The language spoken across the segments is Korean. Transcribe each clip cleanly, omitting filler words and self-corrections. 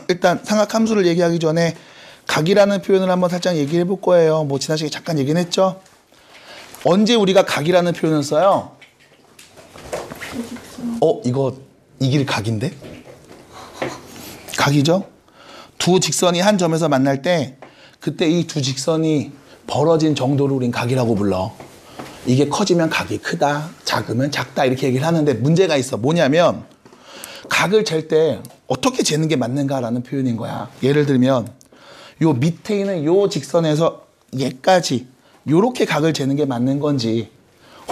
일단 삼각함수를 얘기하기 전에 각이라는 표현을 한번 살짝 얘기해 볼 거예요. 뭐 지난 시간에 잠깐 얘기는 했죠. 언제 우리가 각이라는 표현을 써요? 이거 이 길 각인데? 각이죠? 두 직선이 한 점에서 만날 때 그때 이 두 직선이 벌어진 정도를 우린 각이라고 불러. 이게 커지면 각이 크다, 작으면 작다 이렇게 얘기를 하는데 문제가 있어. 뭐냐면 각을 잴 때 어떻게 재는 게 맞는가라는 표현인 거야. 예를 들면 요 밑에 있는 요 직선에서 얘까지 요렇게 각을 재는 게 맞는 건지,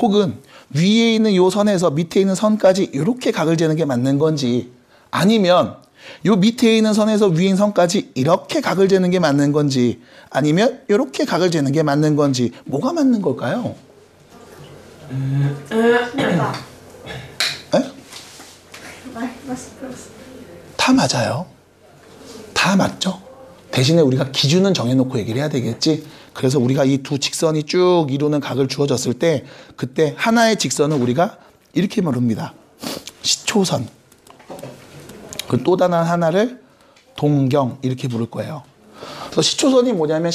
혹은 위에 있는 요 선에서 밑에 있는 선까지 요렇게 각을 재는 게 맞는 건지, 아니면 요 밑에 있는 선에서 위에 있는 선까지 이렇게 각을 재는 게 맞는 건지, 아니면 요렇게 각을 재는 게 맞는 건지, 뭐가 맞는 걸까요? 다 맞아요. 다 맞죠? 대신에 우리가 기준은 정해놓고 얘기를 해야 되겠지. 그래서 우리가 이 두 직선이 쭉 이루는 각을 주어졌을 때 그때 하나의 직선은 우리가 이렇게 부릅니다. 시초선. 그 또 다른 하나를 동경 이렇게 부를 거예요. 그래서 시초선이 뭐냐면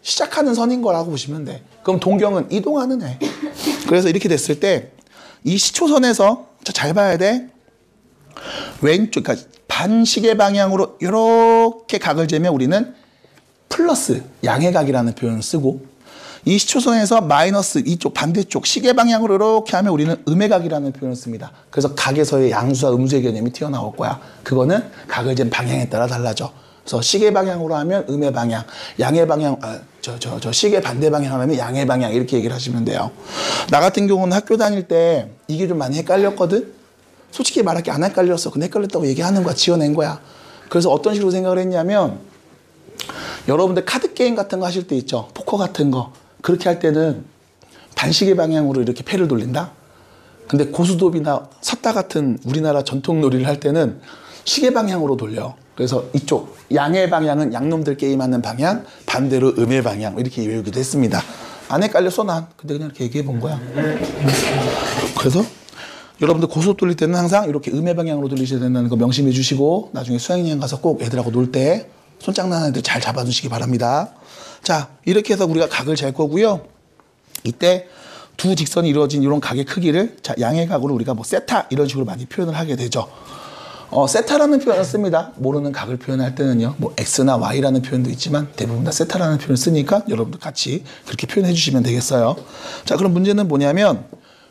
시작하는 선인 거라고 보시면 돼. 그럼 동경은 이동하는 애. 그래서 이렇게 됐을 때 이 시초선에서 잘 봐야 돼. 왼쪽, 그러니까 반시계 방향으로 이렇게 각을 재면 우리는 플러스 양해각이라는 표현을 쓰고, 이 시초선에서 마이너스 이쪽 반대쪽 시계 방향으로 이렇게 하면 우리는 음해각이라는 표현을 씁니다. 그래서 각에서의 양수와 음수의 개념이 튀어나올 거야. 그거는 각을 잰 방향에 따라 달라져. 그래서 시계 방향으로 하면 음해 방향, 양해 방향, 시계 반대 방향으로 하면 양해 방향 이렇게 얘기를 하시면 돼요. 나 같은 경우는 학교 다닐 때 이게 좀 많이 헷갈렸거든. 솔직히 말할게 안 헷갈렸어. 근데 헷갈렸다고 얘기하는 거야. 지어낸 거야. 그래서 어떤 식으로 생각을 했냐면, 여러분들 카드 게임 같은 거 하실 때 있죠. 포커 같은 거. 그렇게 할 때는 반시계 방향으로 이렇게 패를 돌린다. 근데 고수톱이나 섰다 같은 우리나라 전통 놀이를 할 때는 시계 방향으로 돌려. 그래서 이쪽 양의 방향은 양놈들 게임하는 방향, 반대로 음의 방향 이렇게 외우기도 했습니다. 안 헷갈렸어 난. 근데 그냥 이렇게 얘기해 본 거야. 그래서 여러분들 고수톱 돌릴 때는 항상 이렇게 음의 방향으로 돌리셔야 된다는 거 명심해 주시고, 나중에 수학여행 가서 꼭 애들하고 놀 때 손장난하는 애들 잘 잡아주시기 바랍니다. 자, 이렇게 해서 우리가 각을 잴 거고요. 이때 두 직선이 이루어진 이런 각의 크기를 양의 각으로 우리가 뭐 세타 이런 식으로 많이 표현을 하게 되죠. 세타라는 표현을 씁니다. 모르는 각을 표현할 때는요. 뭐 x나 y라는 표현도 있지만 대부분 다 세타라는 표현을 쓰니까 여러분들 같이 그렇게 표현해 주시면 되겠어요. 자, 그럼 문제는 뭐냐면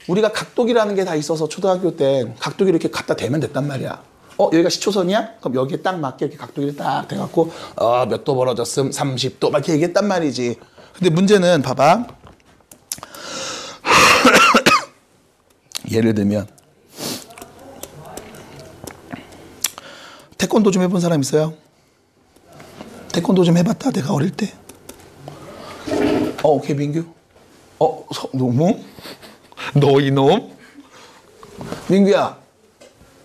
우리가 각도기라는 게 다 있어서 초등학교 때 각도기를 이렇게 갖다 대면 됐단 말이야. 여기가 시초선이야? 그럼 여기에 딱 맞게 이렇게 각도기를 딱 대갖고 몇 도 벌어졌음 30도 막 이렇게 얘기했단 말이지. 근데 문제는 봐봐. 예를 들면 태권도 좀 해본 사람 있어요? 태권도 좀 해봤다 내가 어릴 때. 오케이 민규. 너무? 너 이놈? 민규야,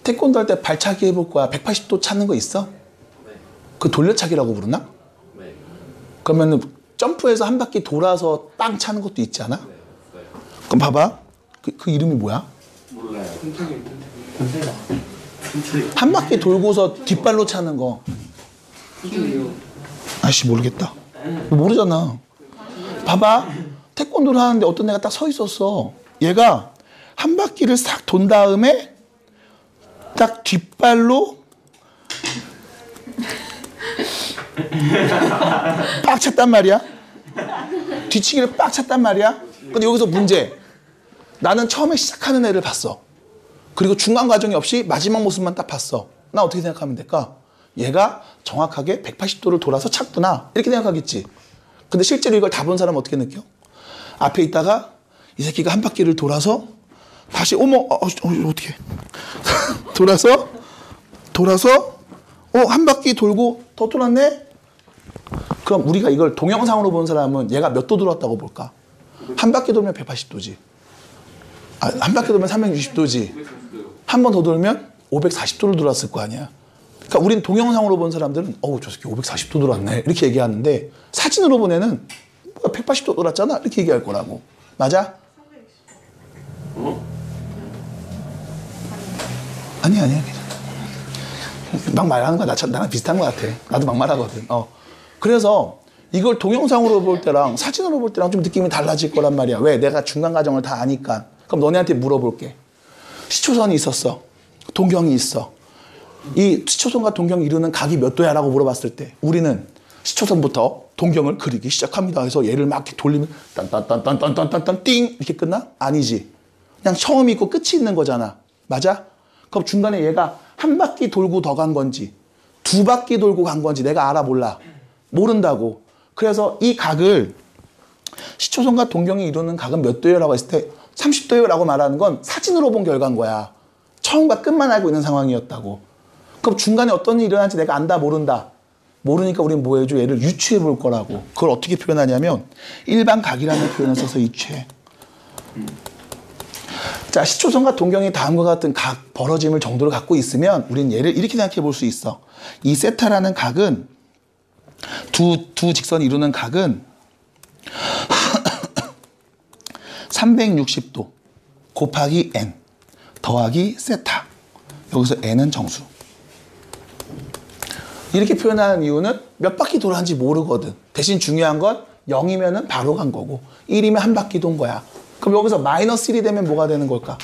태권도 할 때 발차기 해볼 거야. 180도 차는 거 있어? 네. 그 돌려차기라고 부르나? 네. 그러면은 점프해서 한 바퀴 돌아서 빵 차는 것도 있지 않아? 네. 그럼 봐봐. 그 이름이 뭐야? 몰라요. 한 바퀴 돌고서 뒷발로 차는 거. 아씨 모르겠다. 모르잖아. 봐봐. 태권도를 하는데 어떤 애가 딱 서 있었어. 얘가 한 바퀴를 싹 돈 다음에 딱 뒷발로 빡 찼단 말이야. 뒤치기를 빡 찼단 말이야. 근데 여기서 문제. 나는 처음에 시작하는 애를 봤어. 그리고 중간 과정이 없이 마지막 모습만 딱 봤어. 나 어떻게 생각하면 될까? 얘가 정확하게 180도를 돌아서 찼구나 이렇게 생각하겠지. 근데 실제로 이걸 다 본 사람은 어떻게 느껴? 앞에 있다가 이 새끼가 한 바퀴를 돌아서 다시 어떻게 돌아서 한 바퀴 돌고 더 돌았네? 그럼 우리가 이걸 동영상으로 본 사람은 얘가 몇 도 돌았다고 볼까? 한 바퀴 돌면 180도지. 한 바퀴 돌면 360도지. 한 번 더 돌면 540도를 돌았을 거 아니야. 그러니까 우린 동영상으로 본 사람들은 저 새끼 540도 돌았네 이렇게 얘기하는데, 사진으로 본 애는 180도 돌았잖아 이렇게 얘기할 거라고. 맞아? 아니야. 막 말하는 거야. 나랑 비슷한 것 같아. 나도 막 말하거든. 그래서 이걸 동영상으로 볼 때랑 사진으로 볼 때랑 좀 느낌이 달라질 거란 말이야. 왜? 내가 중간 과정을 다 아니까. 그럼 너네한테 물어볼게. 시초선이 있었어. 동경이 있어. 이 시초선과 동경이 이루는 각이 몇 도야? 라고 물어봤을 때 우리는 시초선부터 동경을 그리기 시작합니다. 그래서 얘를 막 돌리면 딴딴딴딴딴딴딴 띵 이렇게 끝나? 아니지. 그냥 처음이 있고 끝이 있는 거잖아. 맞아? 그럼 중간에 얘가 한 바퀴 돌고 더 간 건지 두 바퀴 돌고 간 건지 내가 알아 몰라? 모른다고. 그래서 이 각을 시초선과 동경이 이루는 각은 몇 도예요? 라고 했을 때 30도예요 라고 말하는 건 사진으로 본 결과인 거야. 처음과 끝만 알고 있는 상황이었다고. 그럼 중간에 어떤 일이 일어날지 내가 안다 모른다? 모르니까 우리는 뭐 해줘? 얘를 유추해 볼 거라고. 그걸 어떻게 표현하냐면 일반 각이라는 표현을 써서 유추해. 자, 시초선과 동경이 다음과 같은 각 벌어짐을 정도를 갖고 있으면 우리는 얘를 이렇게 생각해 볼 수 있어. 이 세타라는 각은 두 직선이 이루는 각은 360도 곱하기 n 더하기 세타. 여기서 n은 정수. 이렇게 표현하는 이유는 몇 바퀴 돌았는지 모르거든. 대신 중요한 건 0이면 바로 간 거고 1이면 한 바퀴 돈 거야. 그럼 여기서 마이너스 1이 되면 뭐가 되는 걸까?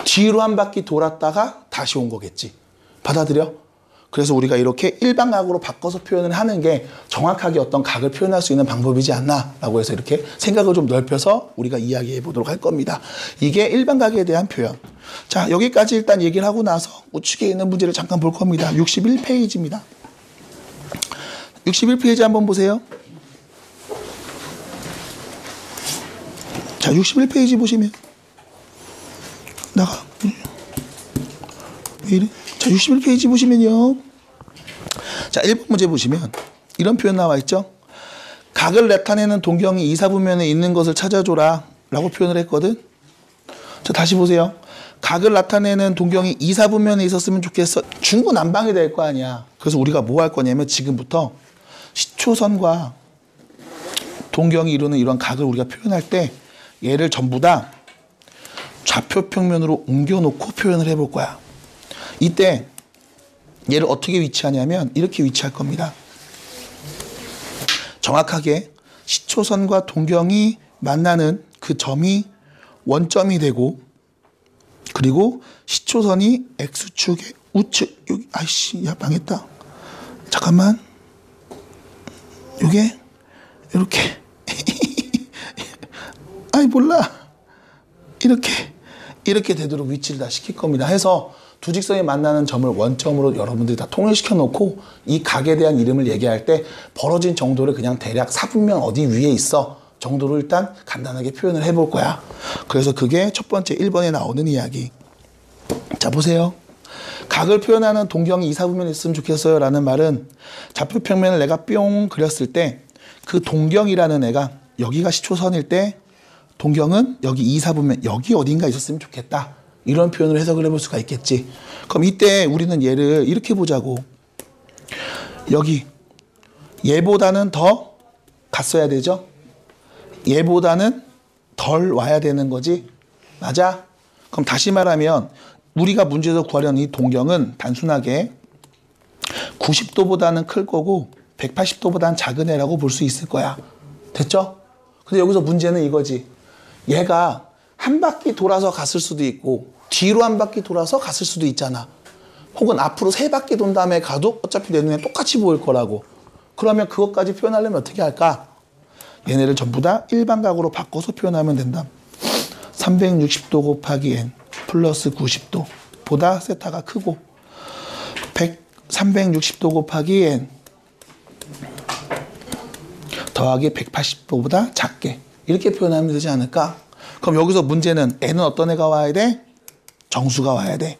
뒤로 한 바퀴 돌았다가 다시 온 거겠지. 받아들여? 그래서 우리가 이렇게 일반각으로 바꿔서 표현을 하는 게 정확하게 어떤 각을 표현할 수 있는 방법이지 않나 라고 해서 이렇게 생각을 좀 넓혀서 우리가 이야기해 보도록 할 겁니다. 이게 일반각에 대한 표현. 자, 여기까지 일단 얘기를 하고 나서 우측에 있는 문제를 잠깐 볼 겁니다. 61페이지입니다. 61페이지 한번 보세요. 자, 61페이지 보시면 나가. 왜 이래? 자, 61페이지 보시면요. 자, 1번 문제 보시면 이런 표현 나와 있죠. 각을 나타내는 동경이 이사분면에 있는 것을 찾아줘라 라고 표현을 했거든. 자, 다시 보세요. 각을 나타내는 동경이 이사분면에 있었으면 좋겠어. 중구난방이 될 거 아니야. 그래서 우리가 뭐 할 거냐면 지금부터 시초선과 동경이 이루는 이런 각을 우리가 표현할 때 얘를 전부 다 좌표평면으로 옮겨놓고 표현을 해볼 거야. 이때 얘를 어떻게 위치하냐면 이렇게 위치할 겁니다. 정확하게 시초선과 동경이 만나는 그 점이 원점이 되고 그리고 시초선이 X축의 우측 여기 아이씨 야 망했다. 잠깐만 요게 이렇게 아이 몰라 이렇게 되도록 위치를 다 시킬 겁니다. 해서 두 직선이 만나는 점을 원점으로 여러분들이 다 통일시켜 놓고 이 각에 대한 이름을 얘기할 때 벌어진 정도를 그냥 대략 사분면 어디 위에 있어 정도로 일단 간단하게 표현을 해볼 거야. 그래서 그게 첫 번째 1번에 나오는 이야기. 자, 보세요. 각을 표현하는 동경이 이사분면에 있으면 좋겠어요 라는 말은 좌표평면을 내가 뿅 그렸을 때 그 동경이라는 애가 여기가 시초선일 때 동경은 여기 이사분면 여기 어딘가 있었으면 좋겠다. 이런 표현으로 해석을 해볼 수가 있겠지. 그럼 이때 우리는 얘를 이렇게 보자고. 여기 얘보다는 더 갔어야 되죠. 얘보다는 덜 와야 되는 거지. 맞아? 그럼 다시 말하면 우리가 문제에서 구하려는 이 동경은 단순하게 90도보다는 클 거고 180도보다는 작은 애라고 볼 수 있을 거야. 됐죠? 근데 여기서 문제는 이거지. 얘가 한 바퀴 돌아서 갔을 수도 있고 뒤로 한 바퀴 돌아서 갔을 수도 있잖아. 혹은 앞으로 세 바퀴 돈 다음에 가도 어차피 내 눈에 똑같이 보일 거라고. 그러면 그것까지 표현하려면 어떻게 할까? 얘네를 전부 다 일반각으로 바꿔서 표현하면 된다. 360도 곱하기 n 플러스 90도 보다 세타가 크고 360도 곱하기 n 더하기 180도보다 작게 이렇게 표현하면 되지 않을까? 그럼 여기서 문제는 n은 어떤 애가 와야 돼? 정수가 와야 돼.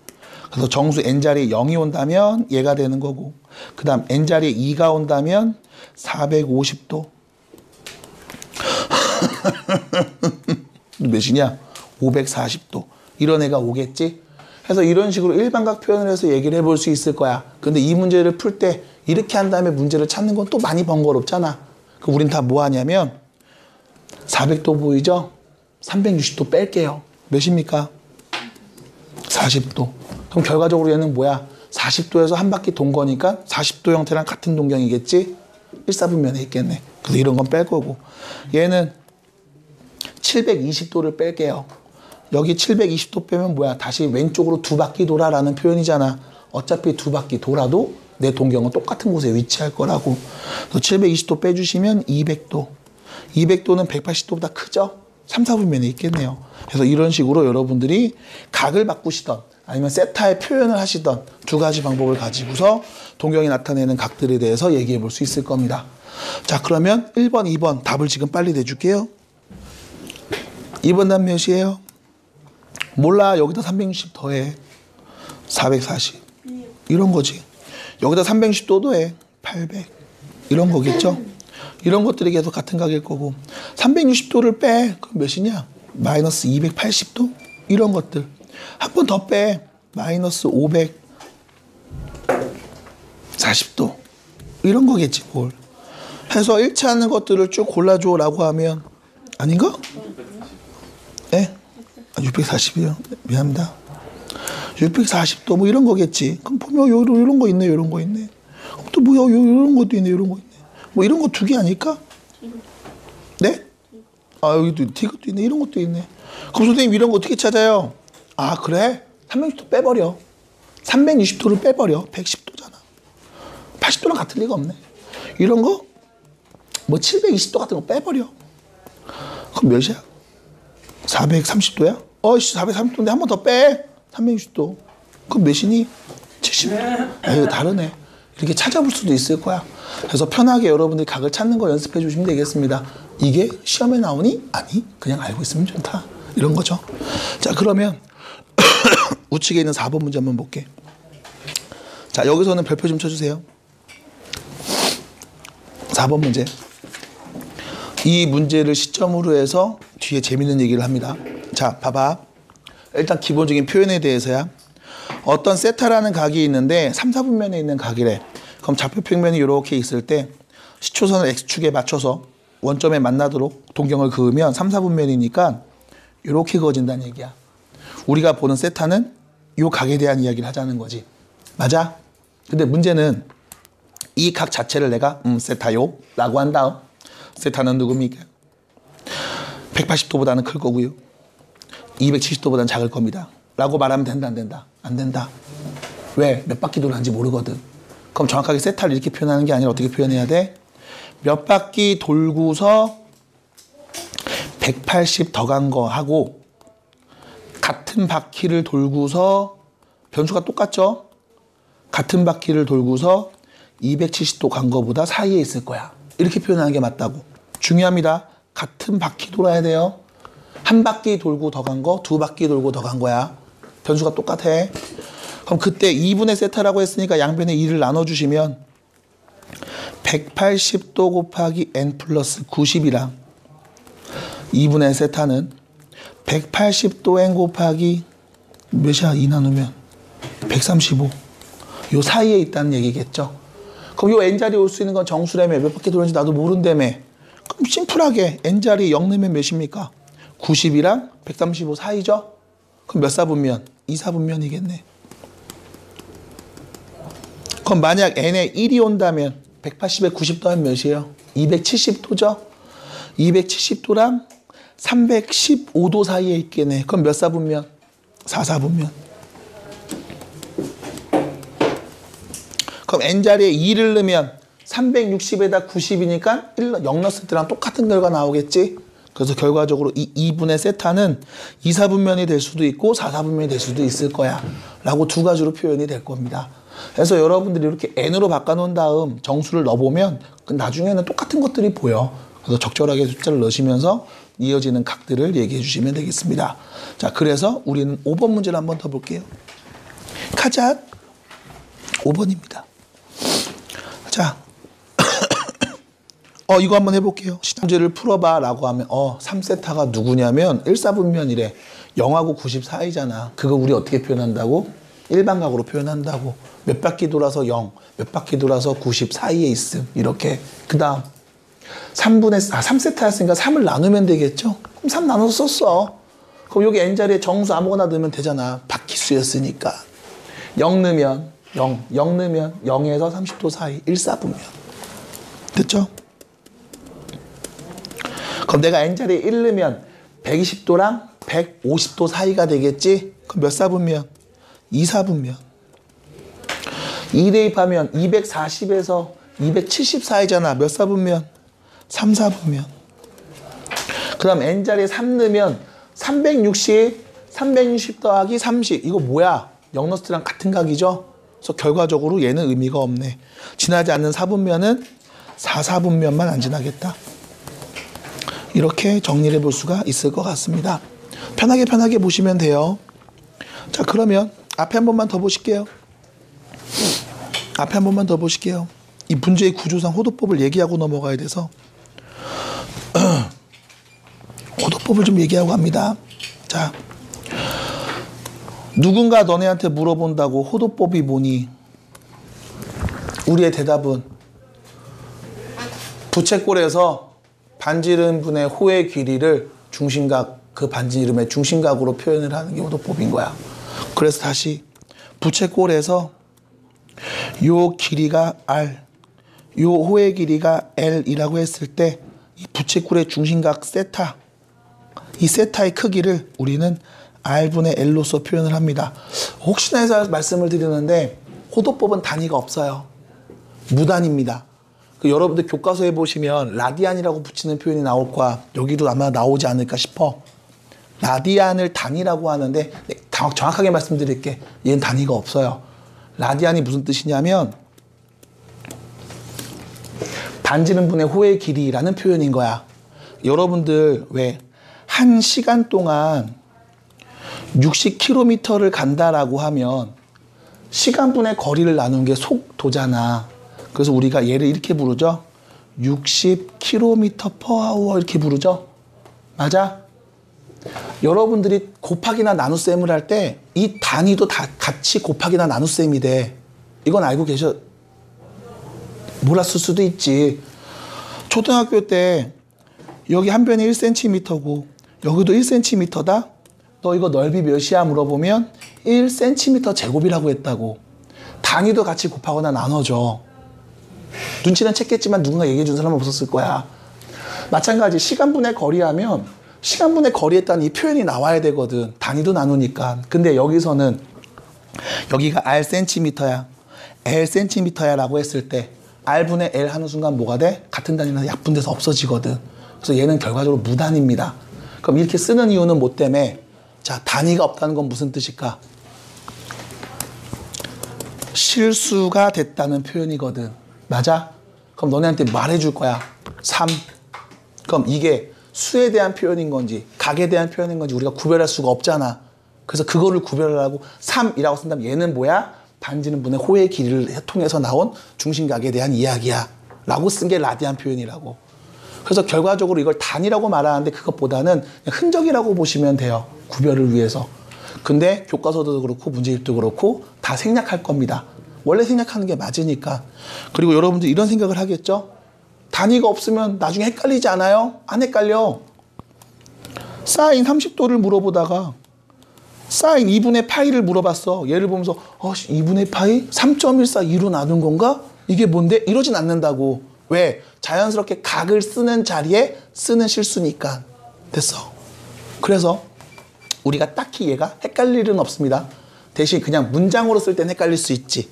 그래서 정수 n자리에 0이 온다면 얘가 되는 거고 그 다음 n자리에 2가 온다면 450도 몇이냐? 540도 이런 애가 오겠지? 해서 이런 식으로 일반각 표현을 해서 얘기를 해볼 수 있을 거야. 근데 이 문제를 풀 때 이렇게 한 다음에 문제를 찾는 건 또 많이 번거롭잖아. 그럼 우린 다 뭐 하냐면 400도 보이죠? 360도 뺄게요. 몇입니까? 40도. 그럼 결과적으로 얘는 뭐야? 40도에서 한 바퀴 돈 거니까 40도 형태랑 같은 동경이겠지? 1사분면에 있겠네. 그래서 이런 건 뺄 거고. 얘는 720도를 뺄게요. 여기 720도 빼면 뭐야? 다시 왼쪽으로 두 바퀴 돌아라는 표현이잖아. 어차피 두 바퀴 돌아도 내 동경은 똑같은 곳에 위치할 거라고. 그래서 720도 빼주시면 200도. 200도는 180도보다 크죠? 3, 4분면에 있겠네요. 그래서 이런 식으로 여러분들이 각을 바꾸시던 아니면 세타의 표현을 하시던 두 가지 방법을 가지고서 동경이 나타내는 각들에 대해서 얘기해 볼 수 있을 겁니다. 자, 그러면 1번, 2번 답을 지금 빨리 내줄게요. 2번 답 몇이에요? 몰라. 여기다 360 더해. 440. 이런 거지. 여기다 360도 더해. 800. 이런 거겠죠? 이런 것들이 계속 같은 각일 거고. 360도를 빼. 그럼 몇이냐? 마이너스 280도? 이런 것들. 한 번 더 빼. 마이너스 540도. 이런 거겠지, 뭘. 해서 일치 않는 것들을 쭉 골라줘 라고 하면, 아닌가? 네? 640이요. 미안합니다. 640도 뭐 이런 거겠지. 그럼 보면 요런 거 있네, 요런 거 있네. 또 뭐야, 요런 것도 있네, 요런 거 있네. 뭐 이런 거 두 개 아닐까? 네? 아, 여기도 이것도 있네, 이런 것도 있네. 그럼 선생님 이런 거 어떻게 찾아요? 아, 그래? 360도 빼버려. 360도를 빼버려. 110도잖아. 80도랑 같을 리가 없네. 이런 거? 뭐 720도 같은 거 빼버려. 그럼 몇이야? 430도야? 어이씨, 430도인데 한 번 더 빼. 360도. 그럼 몇이니? 70도. 에이, 다르네. 이렇게 찾아볼 수도 있을 거야. 그래서 편하게 여러분들이 각을 찾는 거 연습해 주시면 되겠습니다. 이게 시험에 나오니? 아니, 그냥 알고 있으면 좋다. 이런 거죠. 자, 그러면 우측에 있는 4번 문제 한번 볼게. 자, 여기서는 별표 좀 쳐주세요. 4번 문제. 이 문제를 시점으로 해서 뒤에 재밌는 얘기를 합니다. 자, 봐봐. 일단 기본적인 표현에 대해서야. 어떤 세타라는 각이 있는데 3, 4분면에 있는 각이래. 그럼 좌표 평면이 이렇게 있을 때 시초선을 X축에 맞춰서 원점에 만나도록 동경을 그으면 3, 4분면이니까 이렇게 그어진다는 얘기야. 우리가 보는 세타는 이 각에 대한 이야기를 하자는 거지. 맞아? 근데 문제는 이 각 자체를 내가 세타요 라고 한 다음 세타는 누굽니까? 180도보다는 클 거고요. 270도보다는 작을 겁니다. 라고 말하면 된다, 안 된다? 안 된다. 왜? 몇 바퀴 돌았는지 모르거든. 그럼 정확하게 세타를 이렇게 표현하는 게 아니라 어떻게 표현해야 돼? 몇 바퀴 돌고서 180 더 간 거 하고 같은 바퀴를 돌고서 변수가 똑같죠? 같은 바퀴를 돌고서 270도 간 거보다 사이에 있을 거야. 이렇게 표현하는 게 맞다고. 중요합니다. 같은 바퀴 돌아야 돼요. 한 바퀴 돌고 더 간 거, 두 바퀴 돌고 더 간 거야. 변수가 똑같아. 그럼 그때 2분의 세타라고 했으니까 양변에 2를 나눠주시면 180도 곱하기 n 플러스 90이랑 2분의 세타는 180도 n 곱하기 몇이야? 2 나누면 135. 요 사이에 있다는 얘기겠죠. 그럼 요 n자리에 올 수 있는 건 정수라며 몇 바퀴 돌는지 나도 모른다며. 그럼 심플하게 n자리 0 넣으면 몇입니까? 90이랑 135 사이죠? 그럼 몇 사분면? 2사분면이겠네. 그럼 만약 n에 1이 온다면 180에 90 더하면 몇이에요? 270도죠? 270도랑 315도 사이에 있겠네. 그럼 몇 사분면? 4사분면. 그럼 n자리에 2를 넣으면 360에다 90이니까 0 넣었을 때랑 똑같은 결과 나오겠지? 그래서 결과적으로 이 2분의 세타는 2사분면이 될 수도 있고 4사분면이 될 수도 있을 거야. 라고 두 가지로 표현이 될 겁니다. 그래서 여러분들이 이렇게 n으로 바꿔놓은 다음 정수를 넣어보면 나중에는 똑같은 것들이 보여. 그래서 적절하게 숫자를 넣으시면서 이어지는 각들을 얘기해 주시면 되겠습니다. 자, 그래서 우리는 5번 문제를 한번 더 볼게요. 가자. 5번입니다. 자, 이거 한번 해볼게요. 문제를 풀어봐 라고 하면 3세타가 누구냐면 1사분면이래. 0하고 90 사이잖아. 그거 우리 어떻게 표현한다고? 일반각으로 표현한다고. 몇 바퀴 돌아서 0, 몇 바퀴 돌아서 90 사이에 있음. 이렇게. 그 다음 3세타였으니까 3을 나누면 되겠죠? 그럼 3 나눠서 썼어. 그럼 여기 n자리에 정수 아무거나 넣으면 되잖아. 바퀴수였으니까. 0 넣으면 0. 0 넣으면 0에서 30도 사이 1사분면. 됐죠? 그럼 내가 n자리에 1 넣으면 120도랑 150도 사이가 되겠지? 그럼 몇 사분면? 2사분면. 2 대입하면 240에서 270 사이잖아. 몇 사분면? 3사분면. 그 다음 n자리에 3 넣으면 360 더하기 30. 이거 뭐야? 0 넣었을 때랑 같은 각이죠? 그래서 결과적으로 얘는 의미가 없네. 지나지 않는 사분면은 4사분면만 안 지나겠다. 이렇게 정리를 해볼 수가 있을 것 같습니다. 편하게 보시면 돼요. 자, 그러면 앞에 한 번만 더 보실게요. 앞에 한 번만 더 보실게요. 이 문제의 구조상 호도법을 얘기하고 넘어가야 돼서 호도법을 좀 얘기하고 합니다. 자, 누군가 너네한테 물어본다고 호도법이 뭐니? 우리의 대답은 부채꼴에서 반지름분의 호의 길이를 중심각, 그 반지름의 중심각으로 표현을 하는 게 호도법인 거야. 그래서 다시 부채꼴에서 요 길이가 R, 요 호의 길이가 L이라고 했을 때 이 부채꼴의 중심각 세타, 이 세타의 크기를 우리는 R분의 L로서 표현을 합니다. 혹시나 해서 말씀을 드리는데 호도법은 단위가 없어요. 무단입니다. 여러분들 교과서에 보시면 라디안이라고 붙이는 표현이 나올 거야. 여기도 아마 나오지 않을까 싶어. 라디안을 단위라고 하는데 정확하게 말씀드릴게. 얘는 단위가 없어요. 라디안이 무슨 뜻이냐면 반지름분의 호의 길이라는 표현인 거야. 여러분들 왜 한 시간 동안 60km를 간다라고 하면 시간분의 거리를 나누는 게 속도잖아. 그래서 우리가 얘를 이렇게 부르죠. 60km/h 이렇게 부르죠. 맞아? 여러분들이 곱하기나 나눗셈을 할 때 이 단위도 다 같이 곱하기나 나눗셈이 돼. 이건 알고 계셔. 몰랐을 수도 있지. 초등학교 때 여기 한 변이 1cm고 여기도 1cm다. 너 이거 넓이 몇이야? 물어보면 1cm 제곱이라고 했다고. 단위도 같이 곱하거나 나눠줘. 눈치는 챘겠지만 누군가 얘기해 준 사람은 없었을 거야. 마찬가지 시간분의 거리하면 시간분의 거리에 따른 이 표현이 나와야 되거든. 단위도 나누니까. 근데 여기서는 여기가 R cm야, L cm야 라고 했을 때 R분의 L 하는 순간 뭐가 돼? 같은 단위나 약분돼서 없어지거든. 그래서 얘는 결과적으로 무단입니다. 그럼 이렇게 쓰는 이유는 뭐 때문에? 자, 단위가 없다는 건 무슨 뜻일까? 실수가 됐다는 표현이거든. 맞아? 그럼 너네한테 말해줄 거야. 3. 그럼 이게 수에 대한 표현인 건지 각에 대한 표현인 건지 우리가 구별할 수가 없잖아. 그래서 그거를 구별하라고 3이라고 쓴다면 얘는 뭐야? 반지름분의 호의 길이를 통해서 나온 중심각에 대한 이야기야 라고 쓴 게 라디안 표현이라고. 그래서 결과적으로 이걸 단위라고 말하는데 그것보다는 흔적이라고 보시면 돼요. 구별을 위해서. 근데 교과서도 그렇고 문제집도 그렇고 다 생략할 겁니다. 원래 생략하는 게 맞으니까. 그리고 여러분들 이런 생각을 하겠죠? 단위가 없으면 나중에 헷갈리지 않아요? 안 헷갈려. 사인 30도를 물어보다가 사인 2분의 파이를 물어봤어. 얘를 보면서 2분의 파이? 3.14 2로 나눈 건가? 이게 뭔데? 이러진 않는다고. 왜? 자연스럽게 각을 쓰는 자리에 쓰는 실수니까. 됐어. 그래서 우리가 딱히 얘가 헷갈릴 일은 없습니다. 대신 그냥 문장으로 쓸 땐 헷갈릴 수 있지.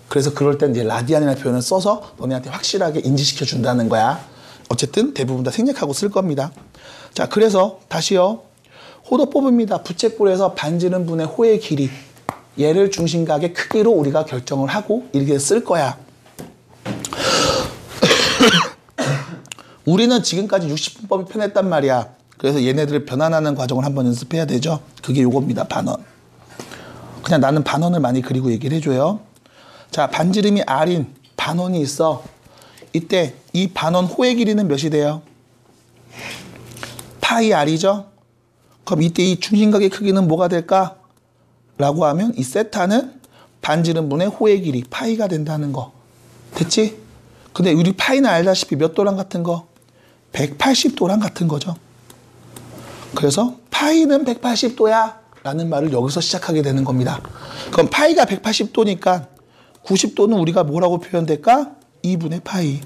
그래서 그럴 땐 이제 라디안이라는 표현을 써서 너네한테 확실하게 인지시켜 준다는 거야. 어쨌든 대부분 다 생략하고 쓸 겁니다. 자, 그래서 다시요. 호도법입니다. 부채꼴에서 반지름분의 호의 길이. 얘를 중심각의 크기로 우리가 결정을 하고 이렇게 쓸 거야. 우리는 지금까지 60분법이 편했단 말이야. 그래서 얘네들을 변환하는 과정을 한번 연습해야 되죠. 그게 요겁니다. 반원. 그냥 나는 반원을 많이 그리고 얘기를 해줘요. 자, 반지름이 R인 반원이 있어. 이때 이 반원 호의 길이는 몇이 돼요? 파이 R이죠? 그럼 이때 이 중심각의 크기는 뭐가 될까? 라고 하면 이 세타는 반지름분의 호의 길이 파이가 된다는 거. 됐지? 근데 우리 파이는 알다시피 몇 도랑 같은 거? 180도랑 같은 거죠. 그래서 파이는 180도야 라는 말을 여기서 시작하게 되는 겁니다. 그럼 파이가 180도니까 90도는 우리가 뭐라고 표현될까? 2분의 파이.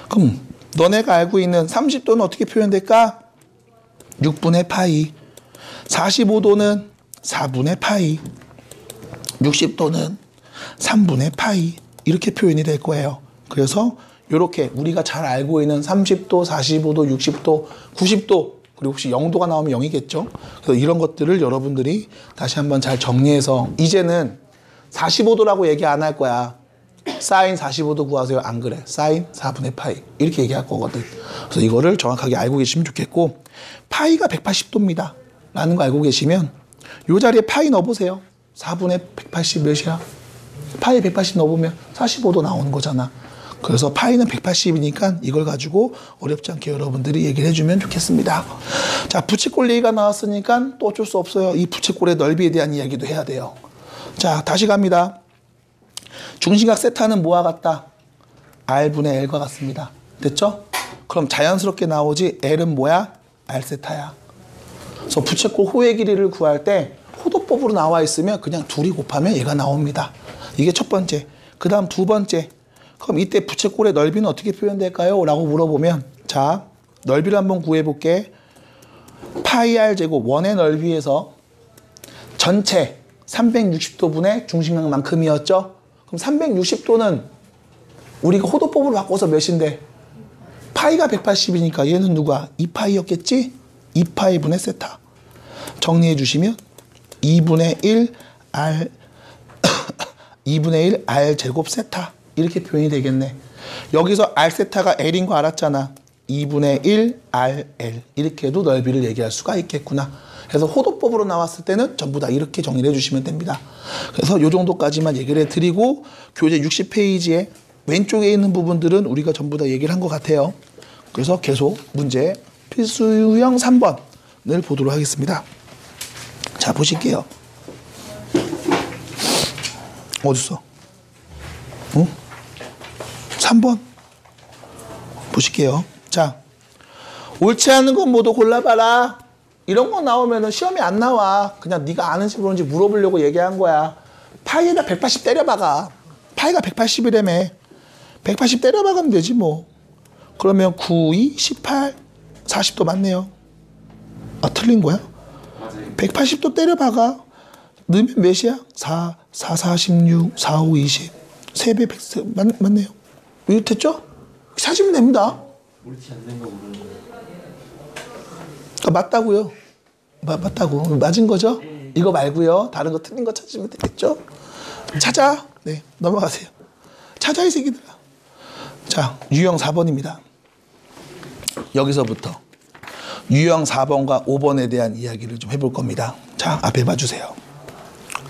그럼 너네가 알고 있는 30도는 어떻게 표현될까? 6분의 파이. 45도는 4분의 파이. 60도는 3분의 파이. 이렇게 표현이 될 거예요. 그래서 이렇게 우리가 잘 알고 있는 30도, 45도, 60도, 90도, 그리고 혹시 0도가 나오면 0이겠죠. 그래서 이런 것들을 여러분들이 다시 한번 잘 정리해서 이제는 45도라고 얘기 안 할 거야. 사인 45도 구하세요. 안 그래. 사인 4분의 파이. 이렇게 얘기할 거거든. 그래서 이거를 정확하게 알고 계시면 좋겠고, 파이가 180도입니다. 라는 거 알고 계시면 이 자리에 파이 넣어보세요. 4분의 180 몇이야? 파이 180 넣어보면 45도 나오는 거잖아. 그래서 파이는 180이니까 이걸 가지고 어렵지 않게 여러분들이 얘기를 해주면 좋겠습니다. 자, 부채꼴 얘기가 나왔으니까 또 어쩔 수 없어요. 이 부채꼴의 넓이에 대한 이야기도 해야 돼요. 자, 다시 갑니다. 중심각 세타는 뭐와 같다? R분의 L과 같습니다. 됐죠? 그럼 자연스럽게 나오지 L은 뭐야? R 세타야. 그래서 부채꼴 호의 길이를 구할 때 호도법으로 나와 있으면 그냥 둘이 곱하면 얘가 나옵니다. 이게 첫 번째. 그 다음 두 번째. 그럼 이때 부채꼴의 넓이는 어떻게 표현될까요? 라고 물어보면, 자, 넓이를 한번 구해볼게. 파이 r 제곱 원의 넓이에서 전체 360도분의 중심각만큼이었죠? 그럼 360도는 우리가 호도법으로 바꿔서 몇인데? 파이가 180이니까 얘는 누가? 2파이였겠지? 2파이 분의 세타. 정리해 주시면 2분의 1 r 2분의 1 r 제곱 세타. 이렇게 표현이 되겠네. 여기서 r 세타가 l인 거 알았잖아. 2분의 1 rl. 이렇게 해도 넓이를 얘기할 수가 있겠구나. 그래서 호도법으로 나왔을 때는 전부 다 이렇게 정리를 해주시면 됩니다. 그래서 이 정도까지만 얘기를 해드리고, 교재 60페이지에 왼쪽에 있는 부분들은 우리가 전부 다 얘기를 한 것 같아요. 그래서 계속 문제 필수 유형 3번을 보도록 하겠습니다. 자, 보실게요. 어딨어? 응? 3번 보실게요. 자, 옳지 않은 건 모두 골라봐라. 이런 거 나오면 시험에 안 나와. 그냥 네가 아는지 모르는지 물어보려고 얘기한 거야. 파이에다 180 때려박아. 파이가 180이라며. 180 때려박으면 되지 뭐. 그러면 9, 2, 18, 40도 맞네요. 아, 틀린 거야? 180도 때려박아. 넣으면 몇이야? 4, 4, 46, 4, 5, 20. 3배 100, 맞네요. 이거 됐죠? 찾으면 됩니다. 옳지 않는 거 모르는 거. 아, 맞다고요. 맞다고. 맞은 거죠? 이거 말고요. 다른 거 틀린 거 찾으면 되겠죠? 찾아. 네, 넘어가세요. 찾아, 이 새끼들아. 자, 유형 4번입니다. 여기서부터 유형 4번과 5번에 대한 이야기를 좀 해볼 겁니다. 자, 앞에 봐주세요.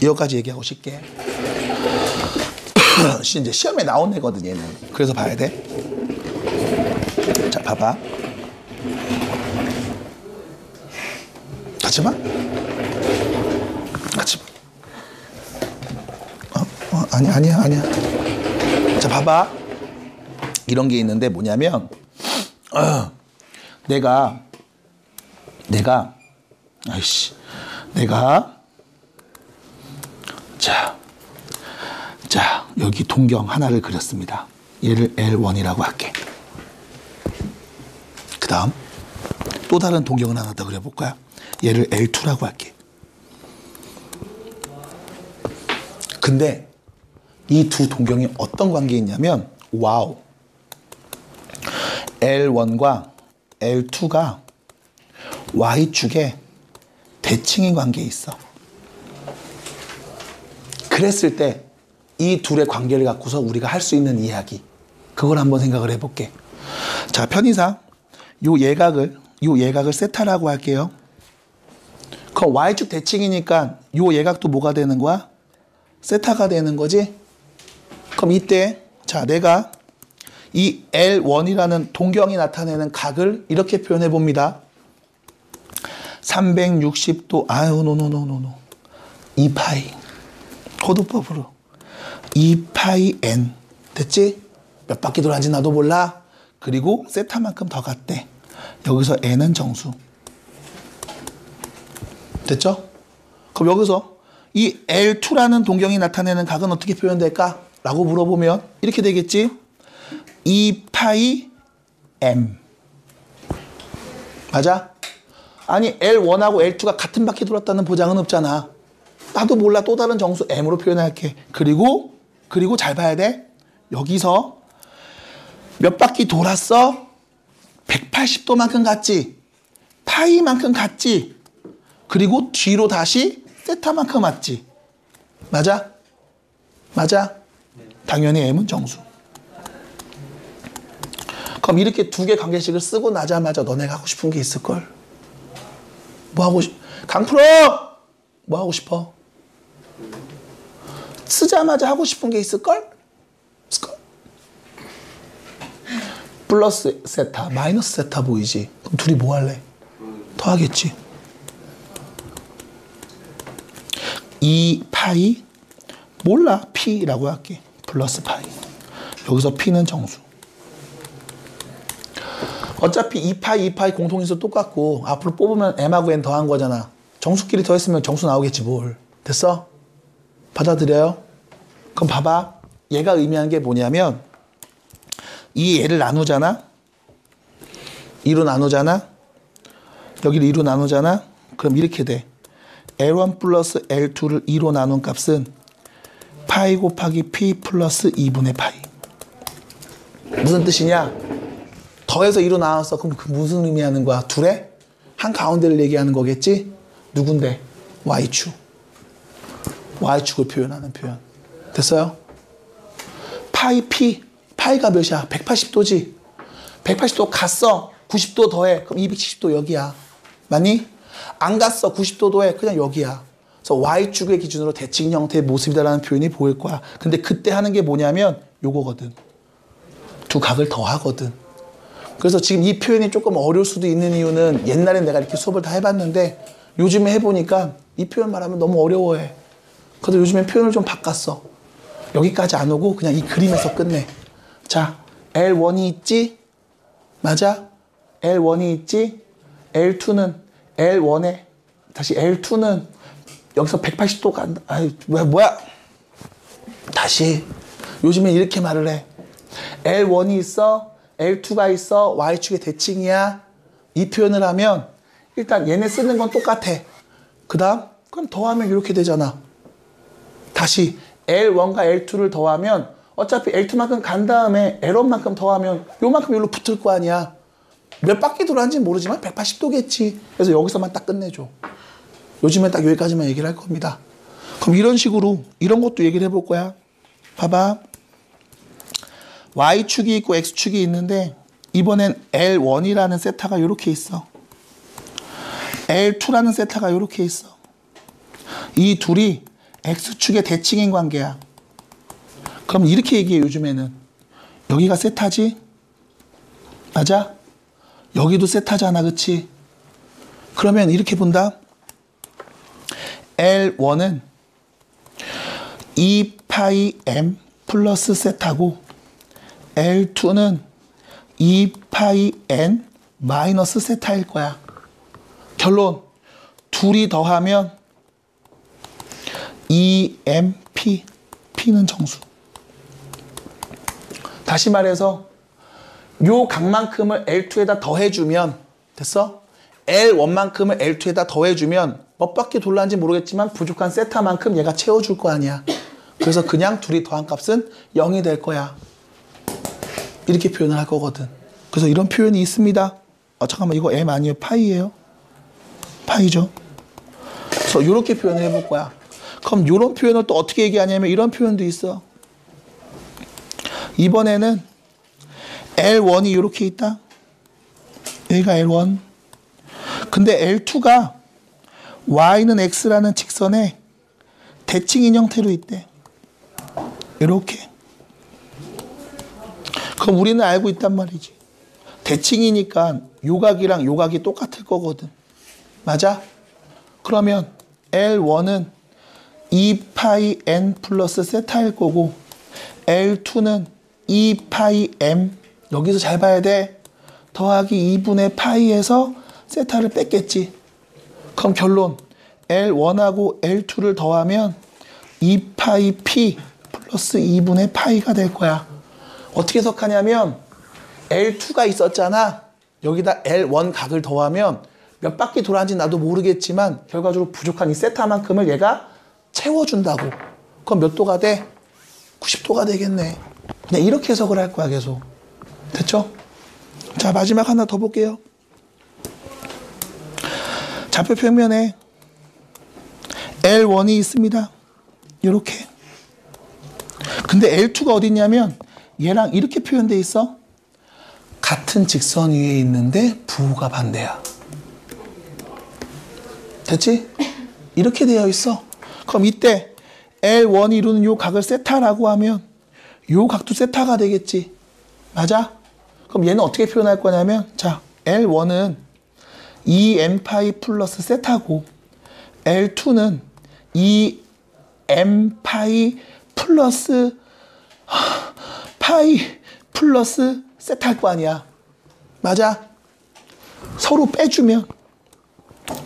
여기까지 얘기하고 쉽게. 이제 시험에 나온 애거든, 얘는. 그래서 봐야 돼. 자, 봐봐. 같이 봐. 같이 봐. 아니야. 자, 봐봐. 이런 게 있는데 뭐냐면, 내가, 자, 여기 동경 하나를 그렸습니다. 얘를 L1이라고 할게. 그 다음, 또 다른 동경을 하나 더 그려볼까요? 얘를 L2라고 할게. 근데 이 두 동경이 어떤 관계에 있냐면, 와우. L1과 L2가 Y축에 대칭인 관계에 있어. 그랬을 때 이 둘의 관계를 갖고서 우리가 할 수 있는 이야기, 그걸 한번 생각을 해볼게. 자, 편의상 요 예각을 세타라고 할게요. 그럼 Y축 대칭이니까 요 예각도 뭐가 되는 거야? 세타가 되는 거지? 그럼 이때 자, 내가 이 L1이라는 동경이 나타내는 각을 이렇게 표현해 봅니다. 360도, 노. 2파이. 호도법으로. 2파이 n. 됐지? 몇 바퀴 돌아간지 나도 몰라. 그리고 세타만큼 더 갔대. 여기서 n은 정수. 됐죠? 그럼 여기서 이 L2라는 동경이 나타내는 각은 어떻게 표현될까? 라고 물어보면 이렇게 되겠지. 2파이 M. 맞아? 아니 L1하고 L2가 같은 바퀴 돌았다는 보장은 없잖아. 나도 몰라. 또 다른 정수 M으로 표현할게. 그리고 잘 봐야 돼. 여기서 몇 바퀴 돌았어? 180도만큼 갔지. 파이만큼 갔지. 그리고 뒤로 다시 세타만큼 왔지. 맞아? 맞아? 당연히 M은 정수. 그럼 이렇게 두 개 관계식을 쓰고 나자마자 너네가 하고 싶은 게 있을걸? 뭐 하고 강프로! 뭐 하고 싶어? 쓰자마자 하고 싶은 게 있을걸? 플러스 세타, 마이너스 세타 보이지? 그럼 둘이 뭐 할래? 더하겠지. 2파이 몰라. P라고 할게. 플러스 파이. 여기서 P는 정수. 어차피 2파이 공통인수 똑같고 앞으로 뽑으면 M하고 N 더한 거잖아. 정수끼리 더했으면 정수 나오겠지 뭘. 됐어? 받아들여요? 그럼 봐봐. 얘가 의미하는 게 뭐냐면 이 얘를 나누잖아. 2로 나누잖아. 여기를 2로 나누잖아. 그럼 이렇게 돼. L1 플러스 L2를 2로 나눈 값은 파이 곱하기 P 플러스 2분의 파이. 무슨 뜻이냐? 더해서 2로 나눴어. 그럼 그 무슨 의미하는 거야? 둘의 한 가운데를 얘기하는 거겠지? 누군데? Y축. Y축을 표현하는 표현. 됐어요? 파이 P. 파이가 몇이야? 180도지? 180도 갔어. 90도 더해. 그럼 270도 여기야. 맞니? 안 갔어. 90도 더해. 그냥 여기야. 그래서 Y축의 기준으로 대칭 형태의 모습이다라는 표현이 보일 거야. 근데 그때 하는 게 뭐냐면 요거거든. 두 각을 더하거든. 그래서 지금 이 표현이 조금 어려울 수도 있는 이유는 옛날에 내가 이렇게 수업을 다 해봤는데 요즘에 해보니까 이 표현 말하면 너무 어려워해. 그래서 요즘엔 표현을 좀 바꿨어. 여기까지 안 오고 그냥 이 그림에서 끝내. 자, L1이 있지? 맞아? L1이 있지? L2는 L1에 다시 L2는 여기서 180도 간다. 아이 뭐야? 다시 요즘엔 이렇게 말을 해. L1이 있어? L2가 있어? Y축의 대칭이야? 이 표현을 하면 일단 얘네 쓰는 건 똑같아. 그 다음 그럼 더하면 이렇게 되잖아. 다시 L1과 L2를 더하면 어차피 L2만큼 간 다음에 L1만큼 더하면 요만큼 여기로 붙을 거 아니야. 몇 바퀴 돌았는지 모르지만 180도겠지. 그래서 여기서만 딱 끝내줘. 요즘엔 딱 여기까지만 얘기를 할 겁니다. 그럼 이런 식으로 이런 것도 얘기를 해볼 거야. 봐봐. Y축이 있고 X축이 있는데 이번엔 L1이라는 세타가 이렇게 있어. L2라는 세타가 이렇게 있어. 이 둘이 X축의 대칭인 관계야. 그럼 이렇게 얘기해 요즘에는. 여기가 세타지? 맞아? 여기도 세타잖아. 그치? 그러면 이렇게 본다. L1은 2파이 M 플러스 세타고 L2는 2파이 N 마이너스 세타일 거야. 결론. 둘이 더하면 2MP. P는 정수. 다시 말해서 요 각만큼을 L2에다 더해주면 됐어? L1만큼을 L2에다 더해주면 몇 바퀴 돌았는지 모르겠지만 부족한 세타만큼 얘가 채워줄 거 아니야. 그래서 그냥 둘이 더한 값은 0이 될 거야. 이렇게 표현을 할 거거든. 그래서 이런 표현이 있습니다. 잠깐만 이거 M 아니에요? 파이예요? 파이죠. 그래서 이렇게 표현을 해볼 거야. 그럼 이런 표현을 또 어떻게 얘기하냐면 이런 표현도 있어. 이번에는 L1이 이렇게 있다. 여기가 L1. 근데 L2가 Y는 X라는 직선에 대칭인 형태로 있대. 이렇게. 그럼 우리는 알고 있단 말이지. 대칭이니까 요각이랑 요각이 똑같을 거거든. 맞아? 그러면 L1은 2파이 N 플러스 세타일 거고 L2는 2파이 M 여기서 잘 봐야 돼. 더하기 2분의 파이에서 세타를 뺐겠지. 그럼 결론 L1하고 L2를 더하면 2파이 P 플러스 2분의 파이가 될 거야. 어떻게 해석하냐면 L2가 있었잖아. 여기다 L1 각을 더하면 몇 바퀴 돌았는지 나도 모르겠지만 결과적으로 부족한 이 세타만큼을 얘가 채워준다고. 그럼 몇 도가 돼? 90도가 되겠네. 그냥 이렇게 해석을 할 거야 계속. 됐죠? 자, 마지막 하나 더 볼게요. 좌표 평면에 L1이 있습니다. 이렇게. 근데 L2가 어디 있냐면 얘랑 이렇게 표현돼 있어. 같은 직선 위에 있는데 부호가 반대야. 됐지? 이렇게 되어 있어. 그럼 이때 L1이 이루는 요 각을 세타라고 하면 요 각도 세타가 되겠지. 맞아? 그럼 얘는 어떻게 표현할 거냐면 자, L1은 2n파이 플러스 세타고 L2는 2n파이 플러스 파이 플러스 세타일 거 아니야. 맞아? 서로 빼주면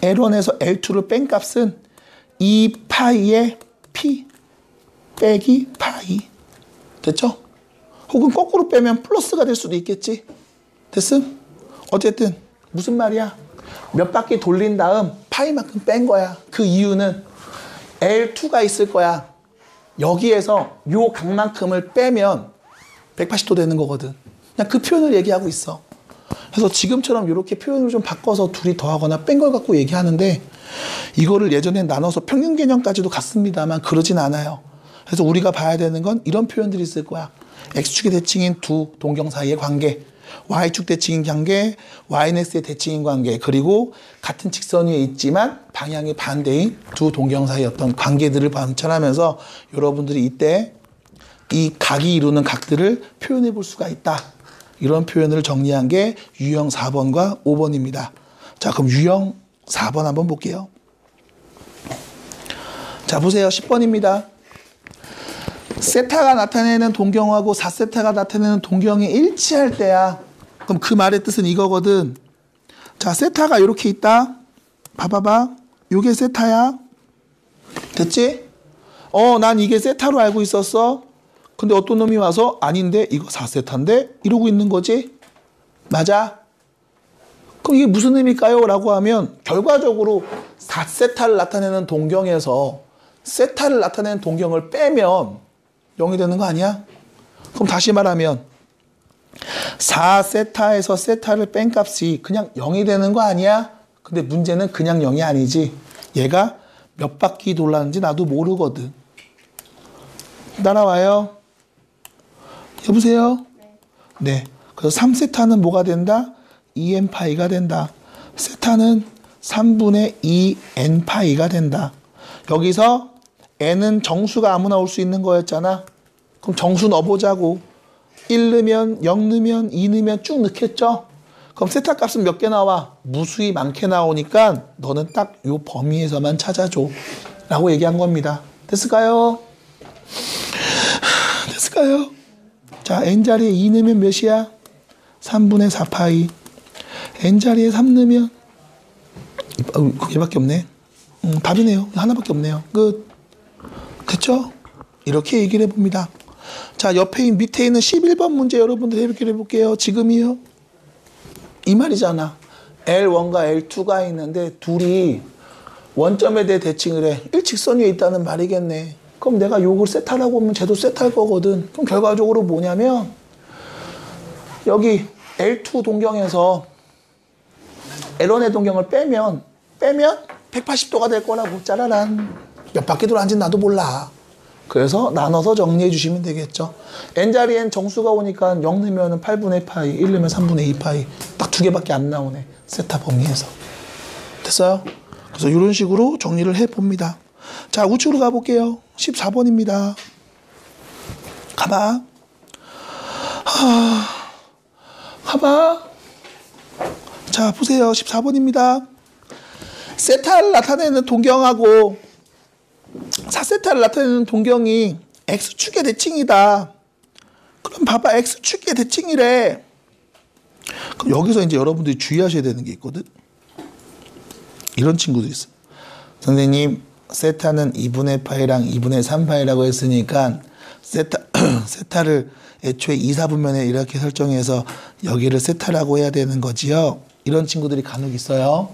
L1에서 L2를 뺀 값은 2파이의 P 빼기 파이. 됐죠? 혹은 거꾸로 빼면 플러스가 될 수도 있겠지. 됐음? 어쨌든 무슨 말이야? 몇 바퀴 돌린 다음 파이만큼 뺀 거야. 그 이유는 L2가 있을 거야. 여기에서 요 각만큼을 빼면 180도 되는 거거든. 그냥 그 표현을 얘기하고 있어. 그래서 지금처럼 이렇게 표현을 좀 바꿔서 둘이 더하거나 뺀 걸 갖고 얘기하는데 이거를 예전에 나눠서 평균 개념까지도 갔습니다만 그러진 않아요. 그래서 우리가 봐야 되는 건 이런 표현들이 있을 거야. X축의 대칭인 두 동경 사이의 관계, Y축 대칭인 관계, YX의 대칭인 관계, 그리고 같은 직선 위에 있지만 방향이 반대인 두 동경 사이의 어떤 관계들을 관찰하면서 여러분들이 이때 이 각이 이루는 각들을 표현해 볼 수가 있다. 이런 표현을 정리한 게 유형 4번과 5번입니다. 자, 그럼 유형 4번 한번 볼게요. 자, 보세요. 10번입니다. 세타가 나타내는 동경하고 4세타가 나타내는 동경이 일치할 때야. 그럼 그 말의 뜻은 이거거든. 자, 세타가 이렇게 있다. 봐봐봐. 요게 세타야. 됐지? 난 이게 세타로 알고 있었어. 근데 어떤 놈이 와서 아닌데 이거 4세타인데 이러고 있는 거지. 맞아? 그럼 이게 무슨 의미일까요? 라고 하면 결과적으로 4세타를 나타내는 동경에서 세타를 나타내는 동경을 빼면 0이 되는 거 아니야? 그럼 다시 말하면 4세타에서 세타를 뺀 값이 그냥 0이 되는 거 아니야? 근데 문제는 그냥 0이 아니지. 얘가 몇 바퀴 돌았는지 나도 모르거든. 따라와요? 여보세요? 네. 그래서 3세타는 뭐가 된다? 2n파이가 된다. 세타는 3분의 2n파이가 된다. 여기서 n은 정수가 아무나 올 수 있는 거였잖아. 그럼 정수 넣어보자고. 1 넣으면 0 넣으면 2 넣으면 쭉 넣겠죠? 그럼 세타 값은 몇 개 나와? 무수히 많게 나오니까 너는 딱 요 범위에서만 찾아줘. 라고 얘기한 겁니다. 됐을까요? 됐을까요? 자, n자리에 2 넣으면 몇이야? 3분의 4파이. n자리에 3 넣으면 얘밖에 없네. 답이네요. 하나밖에 없네요. 끝. 됐죠? 이렇게 얘기를 해봅니다. 자, 옆에 밑에 있는 11번 문제 여러분들 해결해 볼게요. 지금이요. 이 말이잖아. L1과 L2가 있는데 둘이 원점에 대해 대칭을 해. 일직선 위에 있다는 말이겠네. 그럼 내가 요걸 세타라고 하면 쟤도 세타일 거거든. 그럼 결과적으로 뭐냐면 여기 L2 동경에서 L1의 동경을 빼면 180도가 될 거라고. 짜라란. 몇 바퀴 돌았는지 나도 몰라. 그래서 나눠서 정리해 주시면 되겠죠. n자리엔 정수가 오니까 0 넣으면 8분의 파이, 1 넣으면 3분의 2파이. 딱 두 개밖에 안 나오네. 세타 범위에서. 됐어요? 그래서 이런 식으로 정리를 해봅니다. 자, 우측으로 가볼게요. 14번입니다. 가봐. 가봐. 자, 보세요. 14번입니다. 세타를 나타내는 동경하고 4세타를 나타내는 동경이 X축의 대칭이다. 그럼 봐봐. X축의 대칭이래. 그럼 여기서 이제 여러분들이 주의하셔야 되는 게 있거든. 이런 친구들이 있어. 선생님, 세타는 2분의 파이랑 2분의 3파이라고 했으니까 세타를 애초에 2, 4분면에 이렇게 설정해서 여기를 세타라고 해야 되는 거지요. 이런 친구들이 간혹 있어요.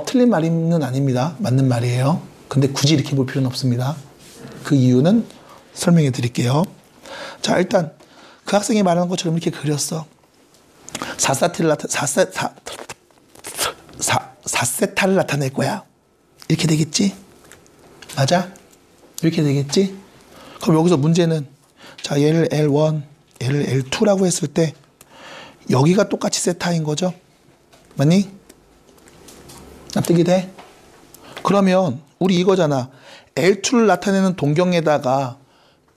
틀린 말은 아닙니다. 맞는 말이에요. 근데 굳이 이렇게 볼 필요는 없습니다. 그 이유는 설명해 드릴게요. 자, 일단 그 학생이 말하는 것처럼 이렇게 그렸어. 4세타를 나타낼 거야. 이렇게 되겠지? 맞아? 이렇게 되겠지? 그럼 여기서 문제는 자, 얘를 L1, 얘를 L2라고 했을 때 여기가 똑같이 세타인 거죠? 맞니? 납득이 돼? 그러면 우리 이거잖아. L2를 나타내는 동경에다가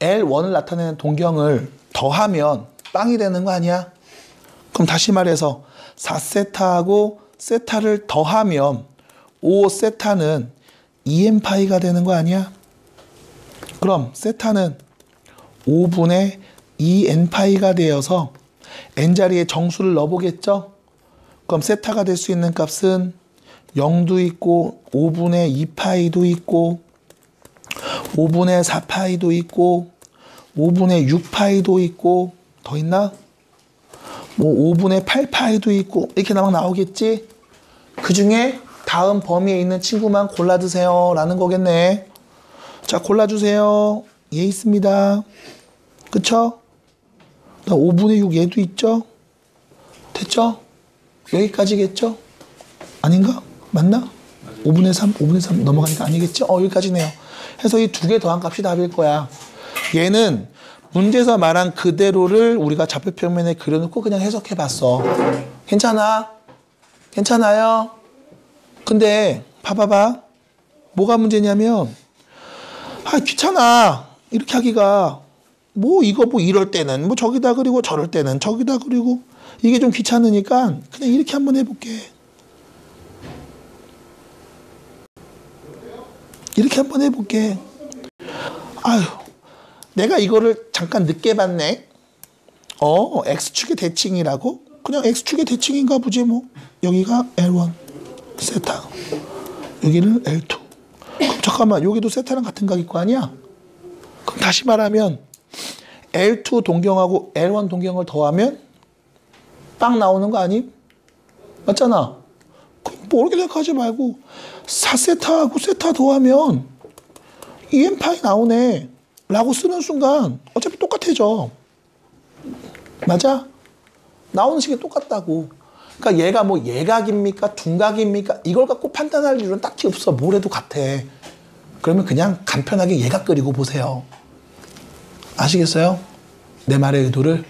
L1을 나타내는 동경을 더하면 빵이 되는 거 아니야? 그럼 다시 말해서 4세타하고 세타를 더하면 5세타는 2n파이가 되는 거 아니야? 그럼 세타는 5분의 2n파이가 되어서 n자리에 정수를 넣어보겠죠? 그럼 세타가 될 수 있는 값은 0도 있고 5분의 2파이도 있고 5분의 4파이도 있고 5분의 6파이도 있고 더 있나? 뭐 5분의 8파이도 있고 이렇게 나오겠지? 그 중에 다음 범위에 있는 친구만 골라드세요 라는 거겠네. 자, 골라주세요. 얘 있습니다. 그쵸? 5분의 6 얘도 있죠? 됐죠? 여기까지겠죠? 아닌가? 맞나? 5분의 3 넘어가니까 아니겠지? 여기까지네요. 해서 이 두 개 더한 값이 답일 거야. 얘는 문제에서 말한 그대로를 우리가 좌표 평면에 그려놓고 그냥 해석해 봤어. 괜찮아? 괜찮아요? 근데 봐봐봐. 뭐가 문제냐면 귀찮아. 이렇게 하기가 이거 이럴 때는 저기다 그리고 저럴 때는 저기다 그리고 이게 좀 귀찮으니까 그냥 이렇게 한번 해볼게. 이렇게 한번 해볼게. 내가 이거를 잠깐 늦게 봤네. X축의 대칭이라고? 그냥 X축의 대칭인가 보지 뭐. 여기가 L1 세타, 여기는 L2. 그럼 잠깐만, 여기도 세타랑 같은 각일 거 아니야? 그럼 다시 말하면 L2 동경하고 L1 동경을 더하면 빵 나오는 거 아님? 맞잖아. 그럼 이렇게 생각하지 말고 4세타하고 세타 더하면 2n파이 나오네 라고 쓰는 순간 어차피 똑같아져. 맞아? 나오는 식이 똑같다고. 그러니까 얘가 예각입니까? 둔각입니까? 이걸 갖고 판단할 일은 딱히 없어. 뭘 해도 같아. 그러면 그냥 간편하게 예각 그리고 보세요. 아시겠어요? 내 말의 의도를.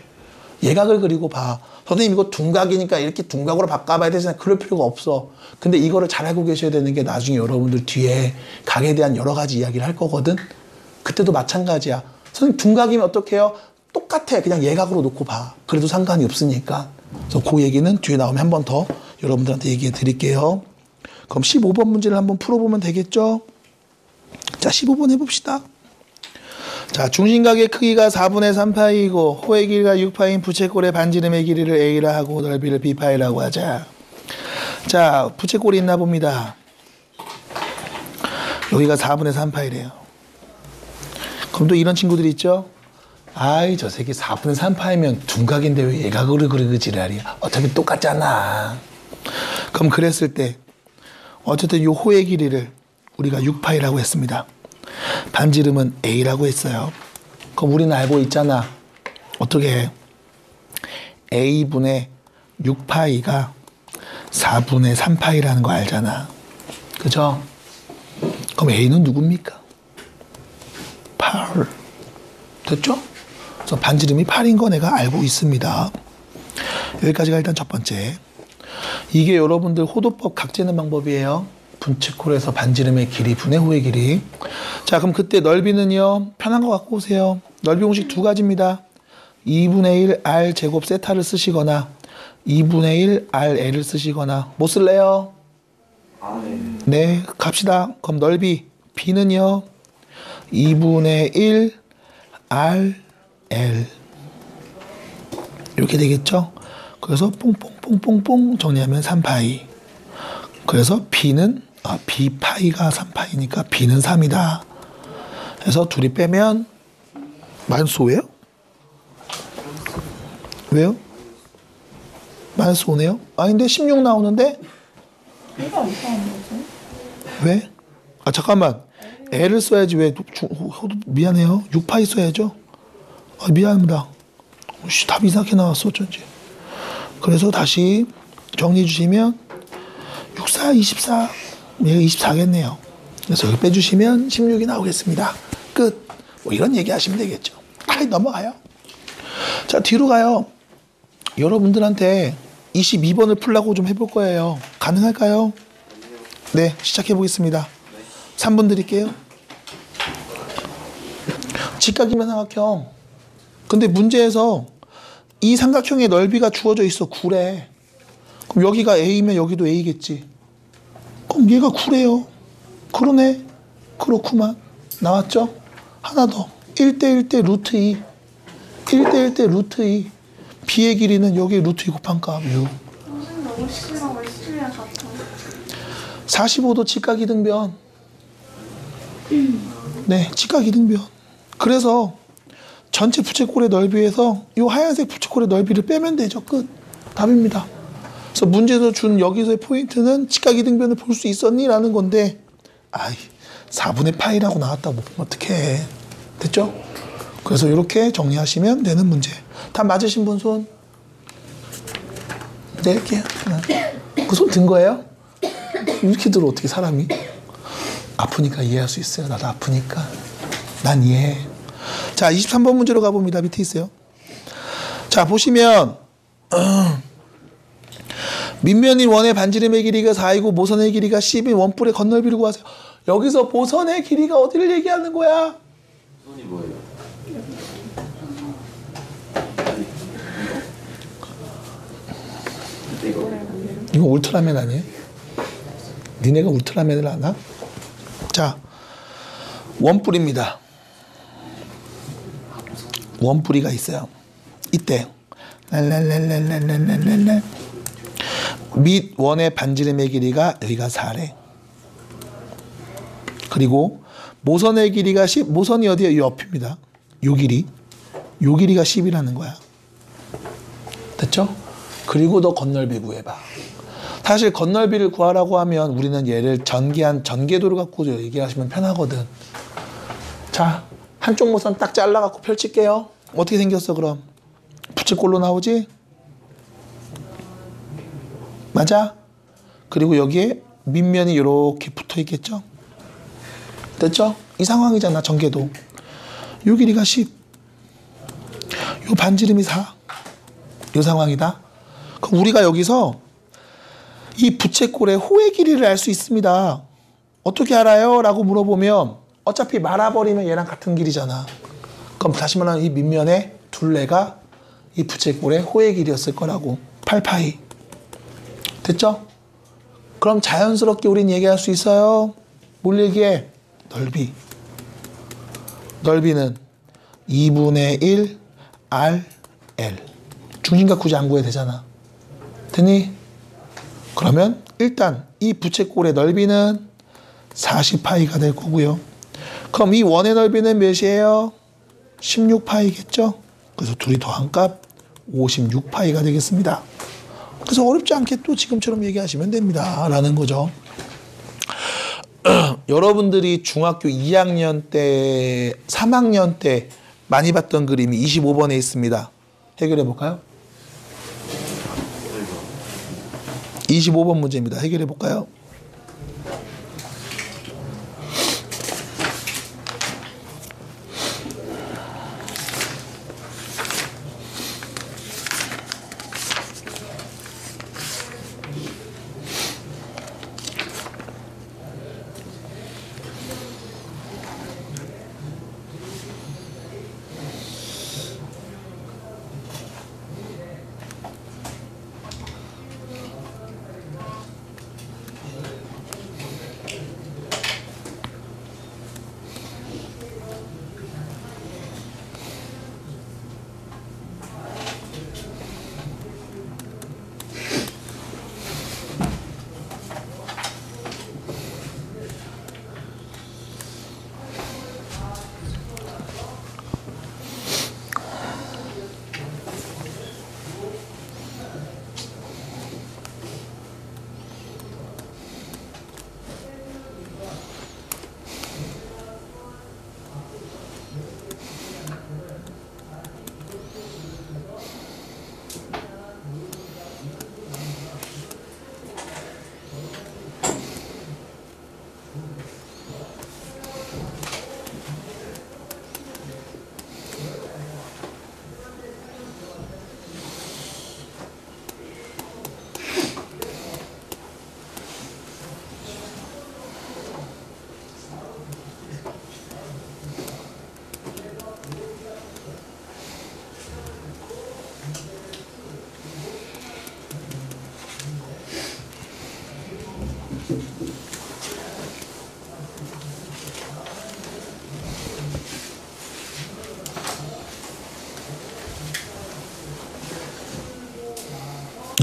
예각을 그리고 봐. 선생님 이거 둔각이니까 이렇게 둔각으로 바꿔봐야 되잖아요. 그럴 필요가 없어. 근데 이거를 잘 알고 계셔야 되는 게 나중에 여러분들 뒤에 각에 대한 여러 가지 이야기를 할 거거든. 그때도 마찬가지야. 선생님 둔각이면 어떻게 해요? 똑같아. 그냥 예각으로 놓고 봐. 그래도 상관이 없으니까. 그래서 그 얘기는 뒤에 나오면 한 번 더 여러분들한테 얘기해 드릴게요. 그럼 15번 문제를 한번 풀어보면 되겠죠? 자, 15번 해봅시다. 자, 중심각의 크기가 4분의 3파이고 호의 길이가 6파인 부채꼴의 반지름의 길이를 A라 하고 넓이를 B파이라고 하자. 자, 부채꼴이 있나 봅니다. 여기가 4분의 3파이래요. 그럼 또 이런 친구들이 있죠? 저 새끼 4분의 3파이면 둔각인데 왜 예각으로 그리고 지랄이야. 어차피 똑같잖아. 그럼 그랬을 때 어쨌든 이 호의 길이를 우리가 6파이라고 했습니다. 반지름은 A라고 했어요. 그럼 우리는 알고 있잖아. 어떻게 해? A분의 6파이가 4분의 3파이라는 거 알잖아. 그죠? 그럼 A는 누굽니까? 8. 됐죠? 그래서 반지름이 8인 거 내가 알고 있습니다. 여기까지가 일단 첫 번째. 이게 여러분들 호도법 각 재는 방법이에요. 분치콜에서 반지름의 길이 분의 호의 길이. 자, 그럼 그때 넓이는요. 편한 거 갖고 오세요. 넓이 공식 두 가지입니다. 2분의 1 R 제곱 세타를 쓰시거나 2분의 1 RL을 쓰시거나 뭐 쓸래요? 네, 갑시다. 그럼 넓이 B는요. 2분의 1 RL 이렇게 되겠죠? 그래서 뽕뽕뽕뽕뽕 정리하면 3파이. 그래서 B는 B파이가 3파이니까 B는 3이다. 그래서 둘이 빼면 만소예요? 왜요? 만소네요? 아닌데 16 나오는데? 이거 이상한 거지? 왜? 아 잠깐만. L을 써야지 왜 미안해요. 6파이 써야죠. 아, 미안합니다. 답이 이상하게 나왔어 어쩐지. 그래서 다시 정리해 주시면 64, 24 얘가 24겠네요. 그래서 여기 빼주시면 16이 나오겠습니다. 끝. 뭐 이런 얘기 하시면 되겠죠. 넘어가요. 자 뒤로 가요. 여러분들한테 22번을 풀라고 좀 해볼 거예요. 가능할까요? 네, 시작해 보겠습니다. 3분 드릴게요. 직각이면 삼각형. 근데 문제에서 이 삼각형의 넓이가 주어져 있어. 9래. 그럼 여기가 A면 여기도 A겠지. 그럼 얘가 9래요. 그러네. 그렇구만. 나왔죠? 하나 더. 1대 1대 루트 2. 1대 1대 루트 2. B의 길이는 여기 루트 2 곱한 값 6. 선생님 너무 싫어. 왜 싫으면 같아? 45도 직각 이등변. 네, 직각 이등변. 그래서 전체 부채꼴의 넓이에서 이 하얀색 부채꼴의 넓이를 빼면 되죠. 끝. 답입니다. 그래서 문제에서 준 여기서의 포인트는 직각 이등변을 볼 수 있었니? 라는 건데 4분의 파이라고 나왔다고 못 보면 어떡해. 됐죠? 그래서 이렇게 정리하시면 되는 문제. 다 맞으신 분 손? 낼게요. 그 손 든 거예요? 이렇게 들어 어떻게 사람이? 아프니까 이해할 수 있어요. 나도 아프니까. 난 이해해. 자, 23번 문제로 가봅니다. 밑에 있어요. 자, 보시면 밑면인 원의 반지름의 길이가 4이고 모선의 길이가 10인 원뿔의 건널비를 구하세요. 여기서 모선의 길이가 어디를 얘기하는 거야? 손이 뭐예요? 이거 울트라맨 아니에요? 니네가 울트라맨을 아나? 자, 원뿔입니다. 원뿔이가 있어요. 이때 랄랄랄랄랄랄랄랄 밑 원의 반지름의 길이가 여기가 4래. 그리고 모선의 길이가 10. 모선이 어디에? 이 옆입니다. 요 길이. 요 길이가 10이라는 거야. 됐죠? 그리고 너 건널비 구해봐. 사실 건널비를 구하라고 하면 우리는 얘를 전개한 전개도를 갖고 얘기하시면 편하거든. 자, 한쪽 모선 딱 잘라갖고 펼칠게요. 어떻게 생겼어 그럼? 부채꼴로 나오지? 맞아? 그리고 여기에 밑면이 이렇게 붙어 있겠죠? 됐죠? 이 상황이잖아. 전개도. 요 길이가 10. 요 반지름이 4. 요 상황이다. 그럼 우리가 여기서 이 부채꼴의 호의 길이를 알 수 있습니다. 어떻게 알아요? 라고 물어보면 어차피 말아버리면 얘랑 같은 길이잖아. 그럼 다시 말하면 이 밑면의 둘레가 이 부채꼴의 호의 길이였을 거라고. 8파이. 됐죠? 그럼 자연스럽게 우린 얘기할 수 있어요. 뭘 얘기해? 넓이. 넓이는 2분의 1 RL. 중심각 굳이 안 구해도 되잖아. 됐니? 그러면 일단 이 부채꼴의 넓이는 40파이가 될 거고요. 그럼 이 원의 넓이는 몇이에요? 16파이겠죠? 그래서 둘이 더한 값 56파이가 되겠습니다. 그래서 어렵지 않게 또 지금처럼 얘기하시면 됩니다. 라는 거죠. 여러분들이 중학교 2학년 때, 3학년 때 많이 봤던 그림이 25번에 있습니다. 해결해 볼까요? 25번 문제입니다. 해결해 볼까요?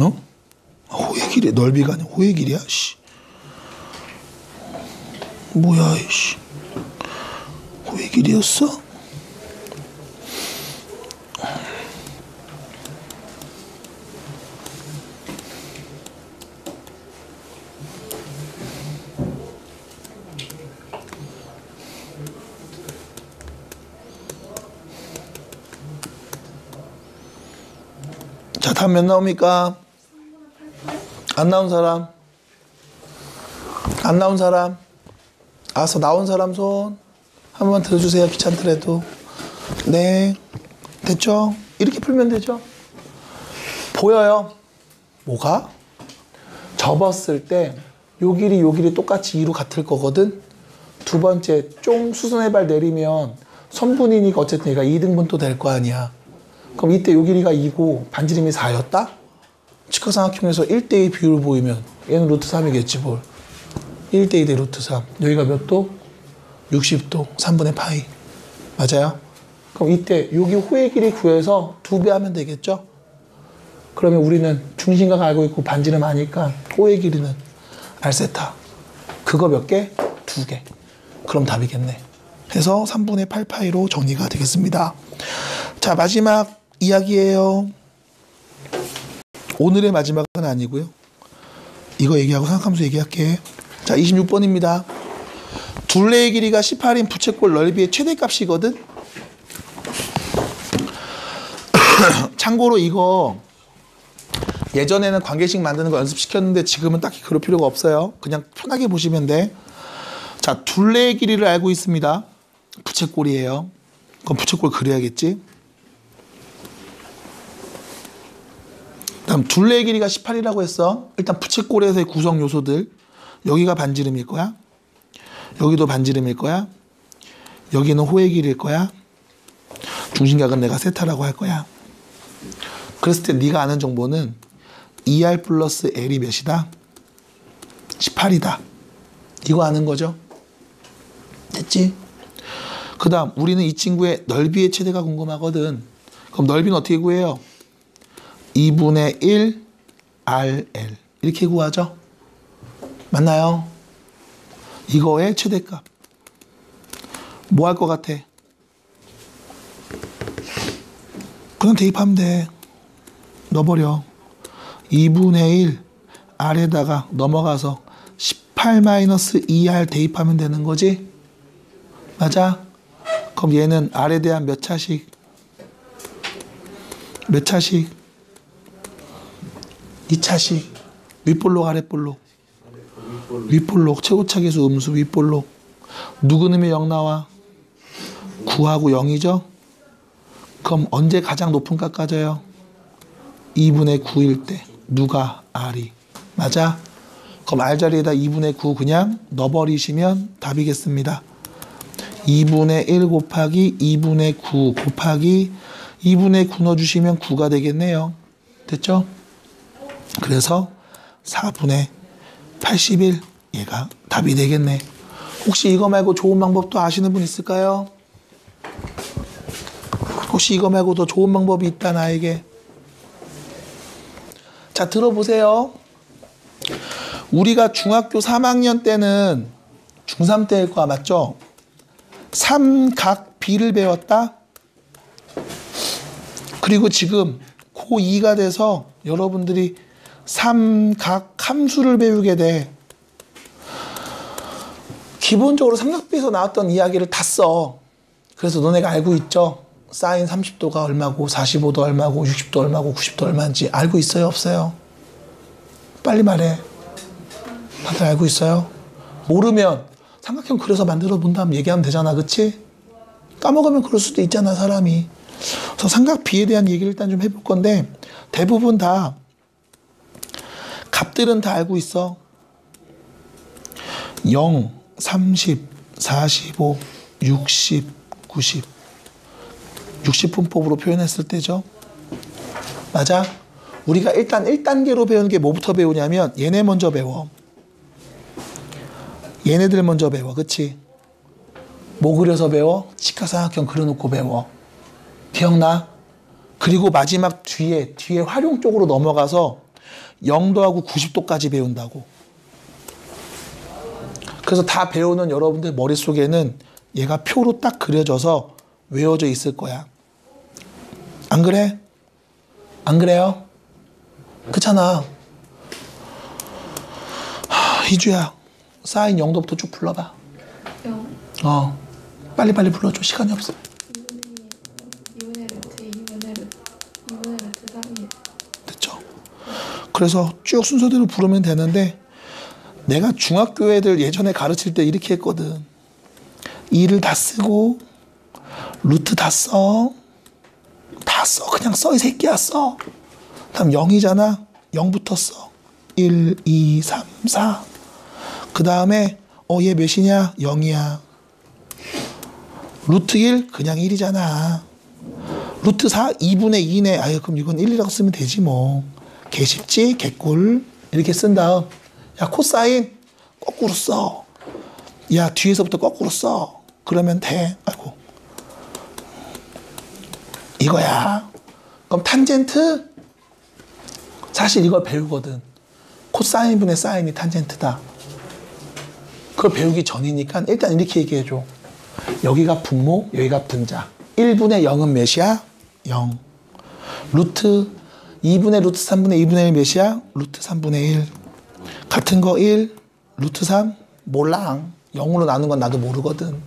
어? 호의 길이 넓이가 아니야. 호의 길이야. 씨. 뭐야, 씨. 호의 길이었어? 자, 다음 몇 나옵니까? 안 나온 사람? 안 나온 사람? 알았어, 나온 사람 손 한 번만 들어주세요. 귀찮더라도. 네, 됐죠? 이렇게 풀면 되죠? 보여요? 뭐가? 접었을 때 요 길이 똑같이 2로 같을 거거든. 두 번째, 쫑 수선해발 내리면 선분이니까 어쨌든 얘가 2등분 또 될 거 아니야. 그럼 이때 요 길이가 2고 반지름이 4였다? 직각삼각형에서 1대2 비율을 보이면 얘는 루트 3이겠지 뭘. 1대2 대 루트 3. 여기가 몇 도? 60도. 3분의 파이. 맞아요? 그럼 이때 여기 호의 길이 구해서 2배 하면 되겠죠? 그러면 우리는 중심각 알고 있고 반지름 아니까 호의 길이는 R세타. 그거 몇 개? 2개. 그럼 답이겠네. 해서 3분의 8파이로 정리가 되겠습니다. 자, 마지막 이야기예요. 오늘의 마지막은 아니고요. 이거 얘기하고 삼각함수 얘기할게. 자, 26번입니다. 둘레의 길이가 18인 부채꼴 넓이의 최대값이거든. 참고로 이거 예전에는 관계식 만드는 거 연습시켰는데 지금은 딱히 그럴 필요가 없어요. 그냥 편하게 보시면 돼. 자, 둘레의 길이를 알고 있습니다. 부채꼴이에요. 그럼 부채꼴 그려야겠지. 다음 둘레의 길이가 18이라고 했어. 일단 부채꼴에서의 구성 요소들. 여기가 반지름일 거야. 여기도 반지름일 거야. 여기는 호의 길이일 거야. 중심각은 내가 세타라고 할 거야. 그랬을 때 네가 아는 정보는 2R 플러스 L이 몇이다? 18이다. 이거 아는 거죠? 됐지? 그 다음 우리는 이 친구의 넓이의 최대가 궁금하거든. 그럼 넓이는 어떻게 구해요? 2분의 1 RL 이렇게 구하죠. 맞나요? 이거의 최대값 뭐 할 것 같아? 그냥 대입하면 돼. 넣어버려. 2분의 1 R에다가 넘어가서 18-2R 대입하면 되는 거지? 맞아? 그럼 얘는 R에 대한 몇 차식? 몇 차식? 2차식. 윗볼록 아랫볼록? 윗볼록. 최고차계수 음수 윗볼록. 누구 넣으면 0 나와? 9하고 0이죠? 그럼 언제 가장 높은 값 가져요? 2분의 9일 때. 누가? R이. 맞아? 그럼 R 자리에다 2분의 9 그냥 넣어버리시면 답이겠습니다. 2분의 1 곱하기 2분의 9 곱하기 2분의 9 넣어주시면 9가 되겠네요. 됐죠? 그래서 4분의 81 얘가 답이 되겠네. 혹시 이거 말고 좋은 방법도 아시는 분 있을까요? 혹시 이거 말고 더 좋은 방법이 있다 나에게. 자, 들어보세요. 우리가 중학교 3학년 때는 중3 때일 거야. 맞죠? 삼각비를 배웠다. 그리고 지금 고2가 돼서 여러분들이 삼각함수를 배우게 돼. 기본적으로 삼각비에서 나왔던 이야기를 다 써. 그래서 너네가 알고 있죠? 사인 30도가 얼마고 45도 얼마고 60도 얼마고 90도 얼마인지 알고 있어요? 없어요? 빨리 말해. 다들 알고 있어요? 모르면 삼각형 그려서 만들어 본 다음 얘기하면 되잖아. 그치? 까먹으면 그럴 수도 있잖아 사람이. 그래서 삼각비에 대한 얘기를 일단 좀 해볼 건데 대부분 다 값들은 다 알고 있어. 0, 30, 45, 60, 90 60분법으로 표현했을 때죠. 맞아? 우리가 일단 1단계로 배우는 게 뭐부터 배우냐면 얘네 먼저 배워. 얘네들 먼저 배워. 그치? 뭐 그려서 배워? 직각삼각형 그려놓고 배워. 기억나? 그리고 마지막 뒤에 활용 쪽으로 넘어가서 0도하고 90도까지 배운다고. 그래서 다 배우는 여러분들 머릿속에는 얘가 표로 딱 그려져서 외워져 있을 거야. 안 그래? 안 그래요? 그렇잖아. 희주야, 사인 0도부터 쭉 불러봐. 0. 빨리빨리 불러줘. 시간이 없어. 2분의 루트 2분의 루트 3이. 됐죠? 그래서 쭉 순서대로 부르면 되는데 내가 중학교 애들 예전에 가르칠 때 이렇게 했거든. 2를 다 쓰고 루트 다 써. 다 써. 그냥 써. 이 새끼야 써. 다음 0이잖아. 0부터 써. 1, 2, 3, 4. 그 다음에 얘 몇이냐? 0이야. 루트 1 그냥 1이잖아. 루트 4 2분의 2네. 아유 그럼 이건 1이라고 쓰면 되지 뭐. 개 쉽지? 개꿀. 이렇게 쓴 다음 야 코사인 거꾸로 써. 야 뒤에서부터 거꾸로 써. 그러면 돼. 아이고. 이거야. 그럼 탄젠트? 사실 이걸 배우거든. 코사인분의 사인이 탄젠트다. 그걸 배우기 전이니까 일단 이렇게 얘기해줘. 여기가 분모, 여기가 분자. 1분의 0은 몇이야? 0. 루트 2분의 루트 3분의 2분의 1 몇이야? 루트 3분의 1. 같은 거 1, 루트 3? 몰라. 0으로 나눈 건 나도 모르거든.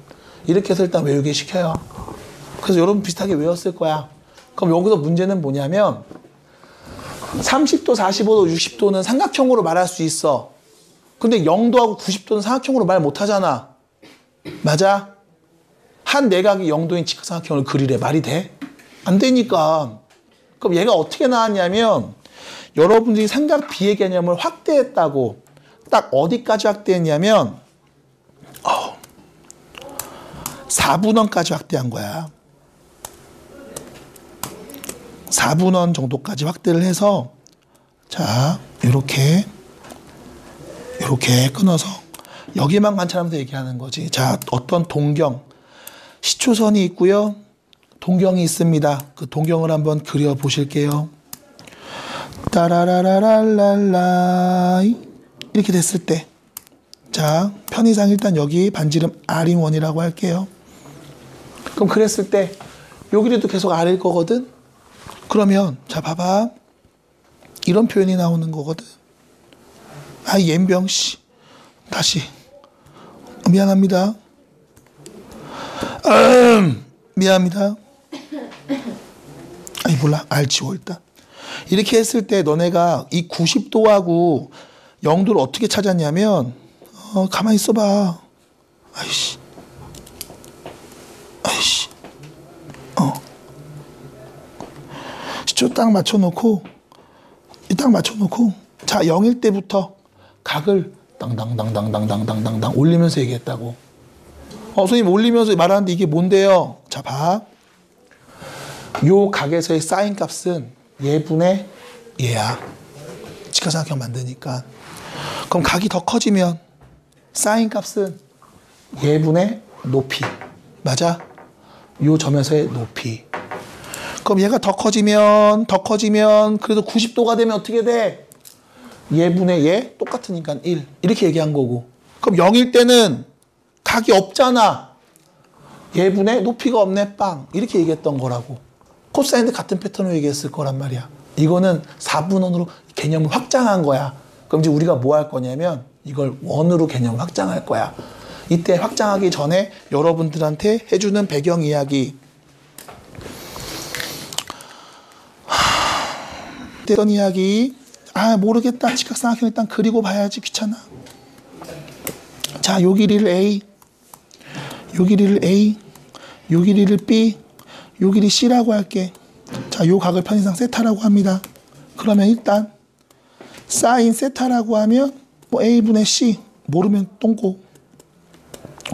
이렇게 해서 일단 외우게 시켜요. 그래서 여러분 비슷하게 외웠을 거야. 그럼 여기서 문제는 뭐냐면 30도, 45도, 60도는 삼각형으로 말할 수 있어. 근데 0도하고 90도는 삼각형으로 말 못하잖아. 맞아? 한 내각이 0도인 직각삼각형을 그리래. 말이 돼? 안 되니까. 그럼 얘가 어떻게 나왔냐면 여러분들이 삼각 비의 개념을 확대했다고. 딱 어디까지 확대했냐면 4분원까지 확대한 거야. 4분원 정도까지 확대를 해서 자 이렇게 끊어서 여기만 관찰하면서 얘기하는 거지. 자 어떤 동경 시초선이 있고요. 동경이 있습니다. 그 동경을 한번 그려 보실게요. 따라라라랄랄라 이렇게 됐을 때 자 편의상 일단 여기 반지름 R인1이라고 할게요. 그럼 그랬을 때 여기도 계속 R일 거거든. 그러면 자 봐봐. 이런 표현이 나오는 거거든. 아 옌병씨 다시 미안합니다. 미안합니다. 아니 몰라. R 지워 일단. 이렇게 했을 때 너네가 이 90도하고 0도를 어떻게 찾았냐면 가만히 있어봐. 아이씨 시초 딱 맞춰놓고 자 0일 때부터 각을 당당당당당당당당 올리면서 얘기했다고. 선생님 올리면서 말하는데 이게 뭔데요? 자 봐. 요 각에서의 사인 값은 얘분의 얘야. 직각삼각형 만드니까. 그럼 각이 더 커지면 사인 값은 얘분의 높이. 맞아? 요 점에서의 높이. 그럼 얘가 더 커지면 그래도 90도가 되면 어떻게 돼? 얘분의 얘 똑같으니까 1. 이렇게 얘기한 거고. 그럼 0일 때는 각이 없잖아. 얘분의 높이가 없네 빵. 이렇게 얘기했던 거라고. 코사인도 같은 패턴으로 얘기했을 거란 말이야. 이거는 4분원으로 개념을 확장한 거야. 그럼 이제 우리가 뭐 할 거냐면 이걸 원으로 개념을 확장할 거야. 이때 확장하기 전에 여러분들한테 해주는 배경 이야기. 어떤 이야기? 모르겠다. 직각삼각형 일단 그리고 봐야지. 귀찮아. 자, 요 길이를 A, 요 길이를 A, 요 길이를 B, 요 길이 C라고 할게. 자, 요 각을 편의상 세타라고 합니다. 그러면 일단 사인 세타라고 하면 뭐 A분의 C 모르면 똥꼬.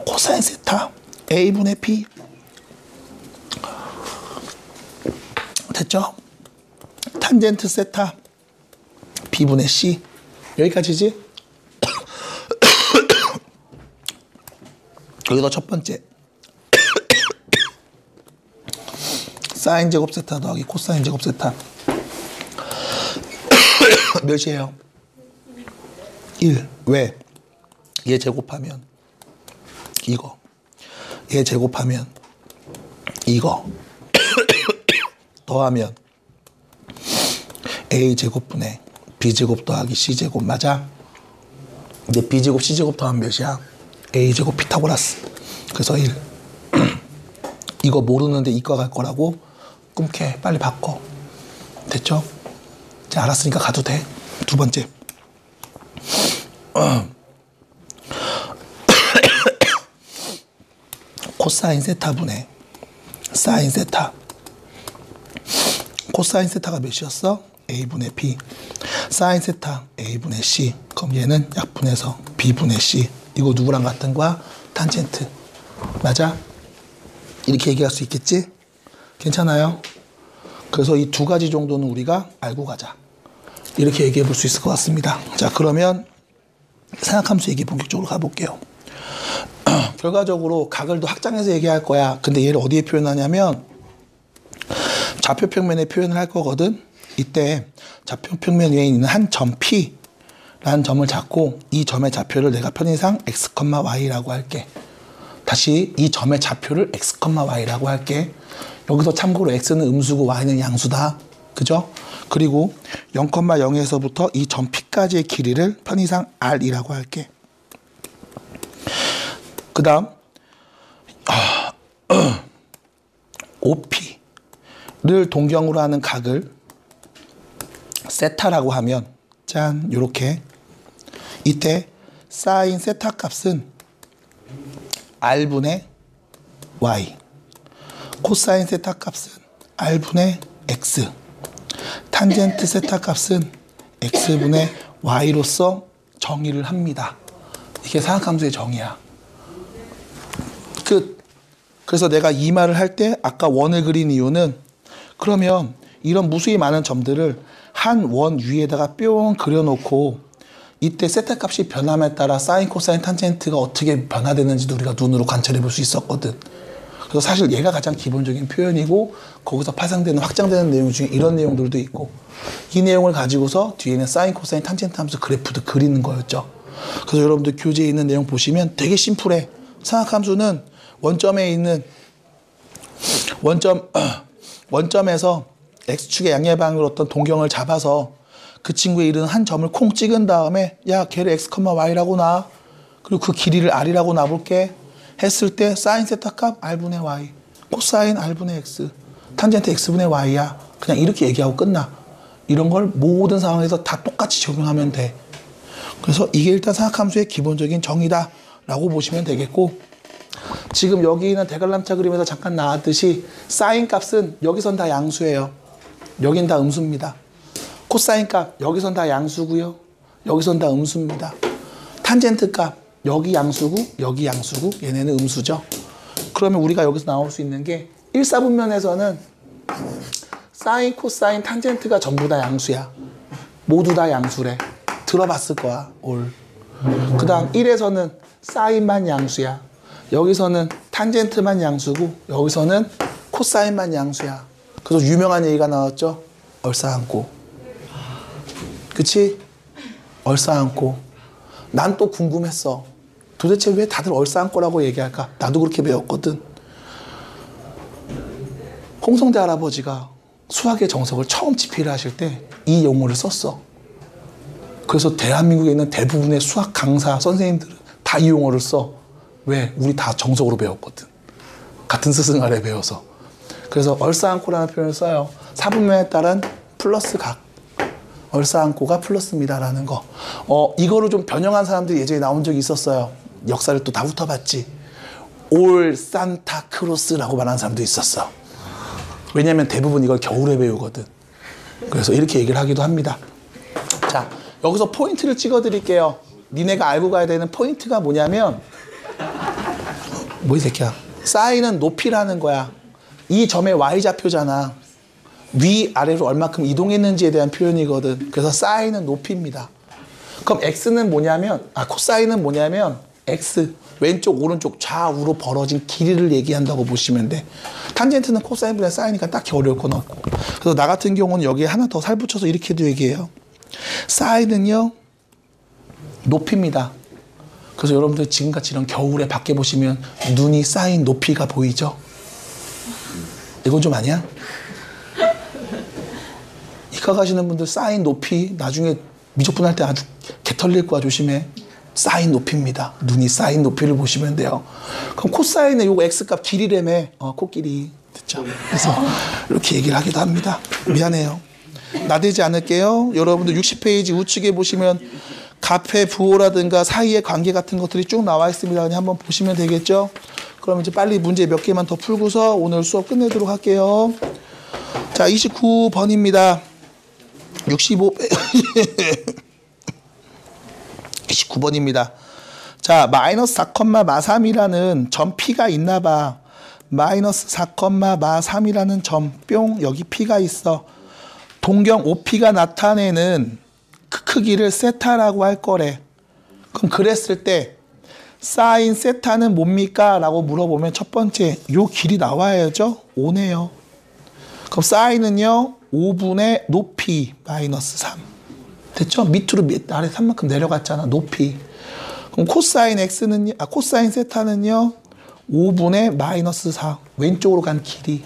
코사인 세타 A분의 B 됐죠? 탄젠트 세타 B분의 C 여기까지지? 여기가 첫 번째 사인 제곱 세타 더하기 코사인 제곱 세타 몇이에요? 1. 왜? 얘 제곱하면 이거. 얘 제곱하면 이거. 더하면 A제곱분의 B제곱 더하기 C제곱 맞아? 근데 B제곱 C제곱 더하면 몇이야? A제곱 피타고라스. 그래서 1. 이거 모르는데 이과 갈 거라고? 꿈캐. 빨리 바꿔. 됐죠? 자, 알았으니까 가도 돼. 두 번째. 코사인 세타분의 사인 세타. 코사인 세타가 몇이었어? A분의 B. 사인 세타 A분의 C. 그럼 얘는 약분해서 B분의 C. 이거 누구랑 같은 거야? 탄젠트. 맞아? 이렇게 얘기할 수 있겠지? 괜찮아요? 그래서 이 두 가지 정도는 우리가 알고 가자. 이렇게 얘기해 볼 수 있을 것 같습니다. 자, 그러면 생각함수 얘기 본격적으로 가볼게요. 결과적으로 각을 더 확장해서 얘기할 거야. 근데 얘를 어디에 표현하냐면 좌표평면에 표현을 할 거거든. 이때 좌표평면 위에 있는 한 점 P라는 점을 잡고 이 점의 좌표를 내가 편의상 x, y라고 할게. 다시 이 점의 좌표를 x, y라고 할게. 여기서 참고로 x는 음수고 y는 양수다. 그죠? 그리고 0,0에서부터 이 점 P까지의 길이를 편의상 r이라고 할게. 그 다음 OP를 동경으로 하는 각을 세타라고 하면 짠 요렇게 이때 사인 세타 값은 r분의 y, 코사인 세타 값은 r분의 x, 탄젠트 세타 값은 x분의 y로서 정의를 합니다. 이게 사각함수의 정의야. 끝. 그래서 내가 이 말을 할 때 아까 원을 그린 이유는 그러면 이런 무수히 많은 점들을 한 원 위에다가 뿅 그려놓고 이때 세타 값이 변함에 따라 사인, 코사인, 탄젠트가 어떻게 변화되는지도 우리가 눈으로 관찰해 볼 수 있었거든. 그래서 사실 얘가 가장 기본적인 표현이고 거기서 파생되는 확장되는 내용 중에 이런 내용들도 있고 이 내용을 가지고서 뒤에는 사인, 코사인, 탄젠트 하면서 그래프도 그리는 거였죠. 그래서 여러분들 교재에 있는 내용 보시면 되게 심플해. 사각함수는 원점에 있는 원점에서 x축의 양의 방향으로 어떤 동경을 잡아서 그 친구에 이르는 한 점을 콩 찍은 다음에 야 걔를 x, y라고 놔. 그리고 그 길이를 r이라고 놔볼게. 했을 때 사인 세타 값 r분의 y, 코사인 r분의 x, 탄젠트 x분의 y야. 그냥 이렇게 얘기하고 끝나. 이런 걸 모든 상황에서 다 똑같이 적용하면 돼. 그래서 이게 일단 사각함수의 기본적인 정의다 라고 보시면 되겠고, 지금 여기 있는 대관람차 그림에서 잠깐 나왔듯이 사인 값은 여기선 다 양수예요. 여긴 다 음수입니다. 코사인 값 여기선 다 양수고요. 여기선 다 음수입니다. 탄젠트 값 여기 양수고 여기 양수고 얘네는 음수죠. 그러면 우리가 여기서 나올 수 있는 게 1사분면에서는 사인, 코사인, 탄젠트가 전부 다 양수야. 모두 다 양수래. 들어봤을 거야. 올. 그 다음 1에서는 사인만 양수야. 여기서는 탄젠트만 양수고 여기서는 코사인만 양수야. 그래서 유명한 얘기가 나왔죠. 얼싸안고. 그치? 얼싸안고. 난 또 궁금했어. 도대체 왜 다들 얼싸안고라고 얘기할까? 나도 그렇게 배웠거든. 홍성대 할아버지가 수학의 정석을 처음 집필을 하실 때 이 용어를 썼어. 그래서 대한민국에 있는 대부분의 수학 강사 선생님들은 다 이 용어를 써. 왜? 우리 다 정석으로 배웠거든. 같은 스승 아래 배워서. 그래서 얼싸안고라는 표현을 써요. 사분면에 따른 플러스 각. 얼싸안고가 플러스입니다라는 거. 이거를 좀 변형한 사람들이 예전에 나온 적이 있었어요. 역사를 또 다 훑어봤지. 올 산타크로스라고 말하는 사람도 있었어. 왜냐면 대부분 이걸 겨울에 배우거든. 그래서 이렇게 얘기를 하기도 합니다. 자, 여기서 포인트를 찍어드릴게요. 니네가 알고 가야 되는 포인트가 뭐냐면, 뭐 이 새끼야. 사인은 높이라는 거야. 이 점의 y좌표잖아. 위, 아래로 얼마큼 이동했는지에 대한 표현이거든. 그래서 사인은 높이입니다. 그럼 x는 뭐냐면, 코사인은 뭐냐면, x, 왼쪽, 오른쪽, 좌우로 벌어진 길이를 얘기한다고 보시면 돼. 탄젠트는 코사인분의 사인이니까 딱히 어려울 건 없고. 그래서 나 같은 경우는 여기에 하나 더 살 붙여서 이렇게도 얘기해요. 사인은요 높이입니다. 그래서 여러분들 지금같이 이런 겨울에 밖에 보시면 눈이 쌓인 높이가 보이죠? 이건 좀 아니야? 이과 가시는 분들 쌓인 높이 나중에 미적분할 때 아주 개 털릴 거야. 조심해. 쌓인 높이입니다. 눈이 쌓인 높이를 보시면 돼요. 그럼 코사인의 요거 x값 길이라며. 코끼리. 됐죠? 그래서 이렇게 얘기를 하기도 합니다. 미안해요. 나대지 않을게요. 여러분들 60페이지 우측에 보시면 가페 부호라든가 사이의 관계 같은 것들이 쭉 나와 있습니다. 그냥 한번 보시면 되겠죠? 그럼 이제 빨리 문제 몇 개만 더 풀고서 오늘 수업 끝내도록 할게요. 자, 29번입니다. 29번입니다. 자, 마이너스 4,3이라는 점 P가 있나 봐. 마이너스 4,3이라는 점, 뿅, 여기 P가 있어. 동경 OP가 나타내는 그 크기를 세타라고 할 거래. 그럼 그랬을 때 사인 세타는 뭡니까? 라고 물어보면 첫 번째 요 길이 나와야죠. 5네요. 그럼 사인은요 5분의 높이 마이너스 3. 됐죠? 밑으로 아래 3만큼 내려갔잖아. 높이. 그럼 코사인 x는요, 코사인 세타는요 5분의 마이너스 4. 왼쪽으로 간 길이.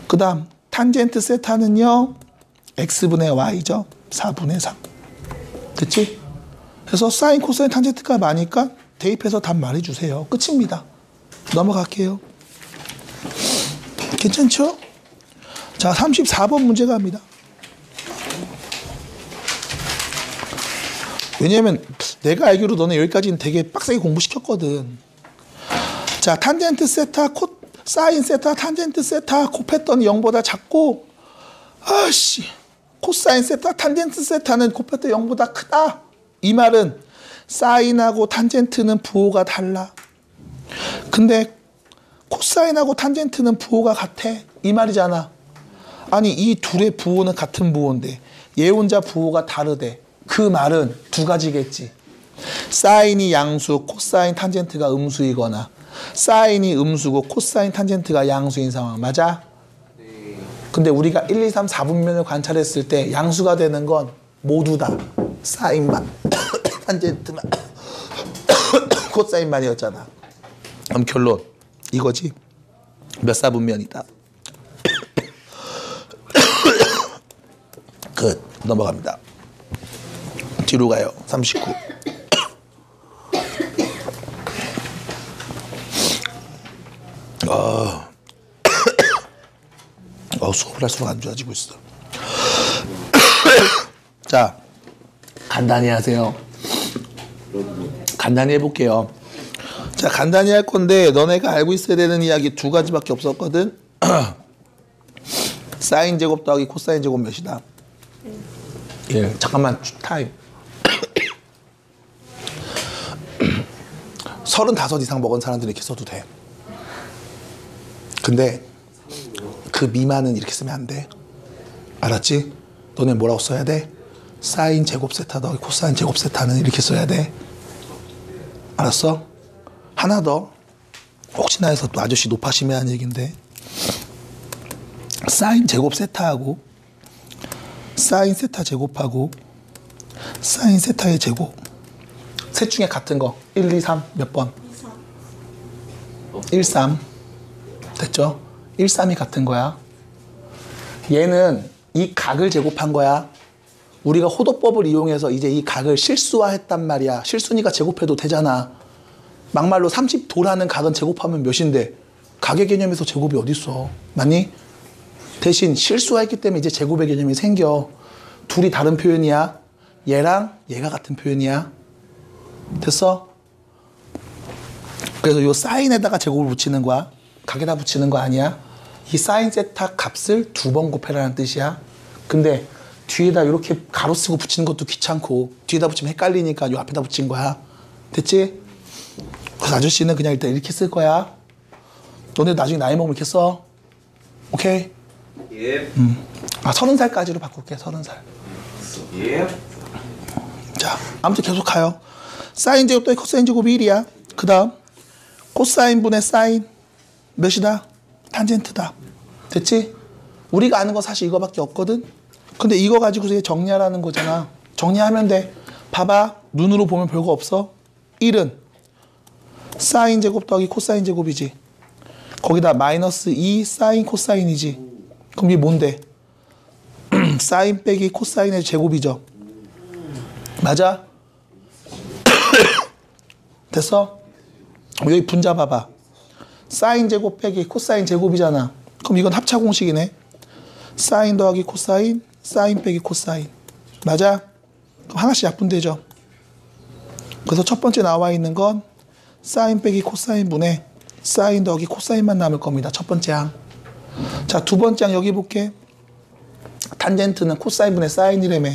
그 다음 탄젠트 세타는요 x분의 y죠. 4분의 3. 됐지? 그래서 사인, 코사인, 탄젠트가 많으니까 대입해서 답 말해주세요. 끝입니다. 넘어갈게요. 괜찮죠? 자, 34번 문제 갑니다. 왜냐면 내가 알기로 너네 여기까지는 되게 빡세게 공부시켰거든. 자, 탄젠트 세타, 사인 세타, 탄젠트 세타 곱했더니 0보다 작고, 아씨, 코사인 세타, 탄젠트 세타는 곱했더니 0보다 크다. 이 말은 사인하고 탄젠트는 부호가 달라. 근데 코사인하고 탄젠트는 부호가 같아. 이 말이잖아. 아니, 이 둘의 부호는 같은 부호인데 얘 혼자 부호가 다르대. 그 말은 두 가지겠지. 사인이 양수, 코사인, 탄젠트가 음수이거나 사인이 음수고 코사인, 탄젠트가 양수인 상황. 맞아? 네. 근데 우리가 1, 2, 3, 4분면을 관찰했을 때 양수가 되는 건 모두 다 사인만, 탄젠트만, 코사인만이었잖아. 그럼 결론 이거지. 몇 사분면이다. 끝. 넘어갑니다. 뒤로 가요. 39. 수업을 할수록 안 좋아지고 있어. 자, 간단히 하세요. 간단히 해볼게요. 자, 간단히 할 건데 너네가 알고 있어야 되는 이야기 두 가지밖에 없었거든. 사인 제곱 더하기 코사인 제곱 몇이다? 예, 잠깐만 타임. 35 이상 먹은 사람들은 이렇게 써도 돼. 근데 그 미만은 이렇게 쓰면 안 돼. 알았지? 너네 뭐라고 써야 돼? 사인 제곱 세타 더하기 코사인 제곱 세타는 이렇게 써야 돼. 알았어? 하나 더. 혹시나 해서 또 아저씨 높아심에 하는 얘기인데 사인 제곱 세타하고 사인 세타 제곱하고 사인 세타의 제곱 셋 중에 같은 거 1, 2, 3 몇 번? 1, 3 됐죠? 1, 3이 같은 거야. 얘는 이 각을 제곱한 거야. 우리가 호도법을 이용해서 이제 이 각을 실수화했단 말이야. 실수니까 제곱해도 되잖아. 막말로 30도라는 각은 제곱하면 몇인데 각의 개념에서 제곱이 어딨어. 맞니? 대신 실수화했기 때문에 이제 제곱의 개념이 생겨. 둘이 다른 표현이야. 얘랑 얘가 같은 표현이야. 됐어? 그래서 요 사인에다가 제곱을 붙이는 거야. 각에다 붙이는 거 아니야. 이 사인 세타 값을 2번 곱해라는 뜻이야. 근데 뒤에다 이렇게 가로 쓰고 붙이는 것도 귀찮고 뒤에다 붙이면 헷갈리니까 요 앞에다 붙인 거야. 됐지? 그래서 아저씨는 그냥 일단 이렇게 쓸 거야. 너네 나중에 나이 먹으면 이렇게 써. 오케이? 예. 30살까지로 바꿀게. 30살. 예. 자, 아무튼 계속 가요. 사인 제곱 더하기 코사인 제곱이 1이야. 그 다음 코사인 분의 사인 몇이다? 탄젠트다. 됐지? 우리가 아는 건 사실 이거밖에 없거든. 근데 이거 가지고서 얘 정리하라는 거잖아. 정리하면 돼. 봐봐. 눈으로 보면 별거 없어. 1은 사인 제곱 더하기 코사인 제곱이지. 거기다 마이너스 2 사인 코사인이지. 그럼 이게 뭔데? 사인 빼기 코사인의 제곱이죠. 맞아? 됐어? 여기 분자 봐봐. 사인 제곱 빼기 코사인 제곱이잖아. 그럼 이건 합차 공식이네. 사인 더하기 코사인, 사인 빼기 코사인. 맞아? 그럼 하나씩 약분되죠. 그래서 첫 번째 나와 있는 건 사인 빼기 코사인 분의 사인 더하기 코사인만 남을 겁니다. 첫 번째 항. 자, 두 번째 항 여기 볼게. 탄젠트는 코사인 분의 사인이라며.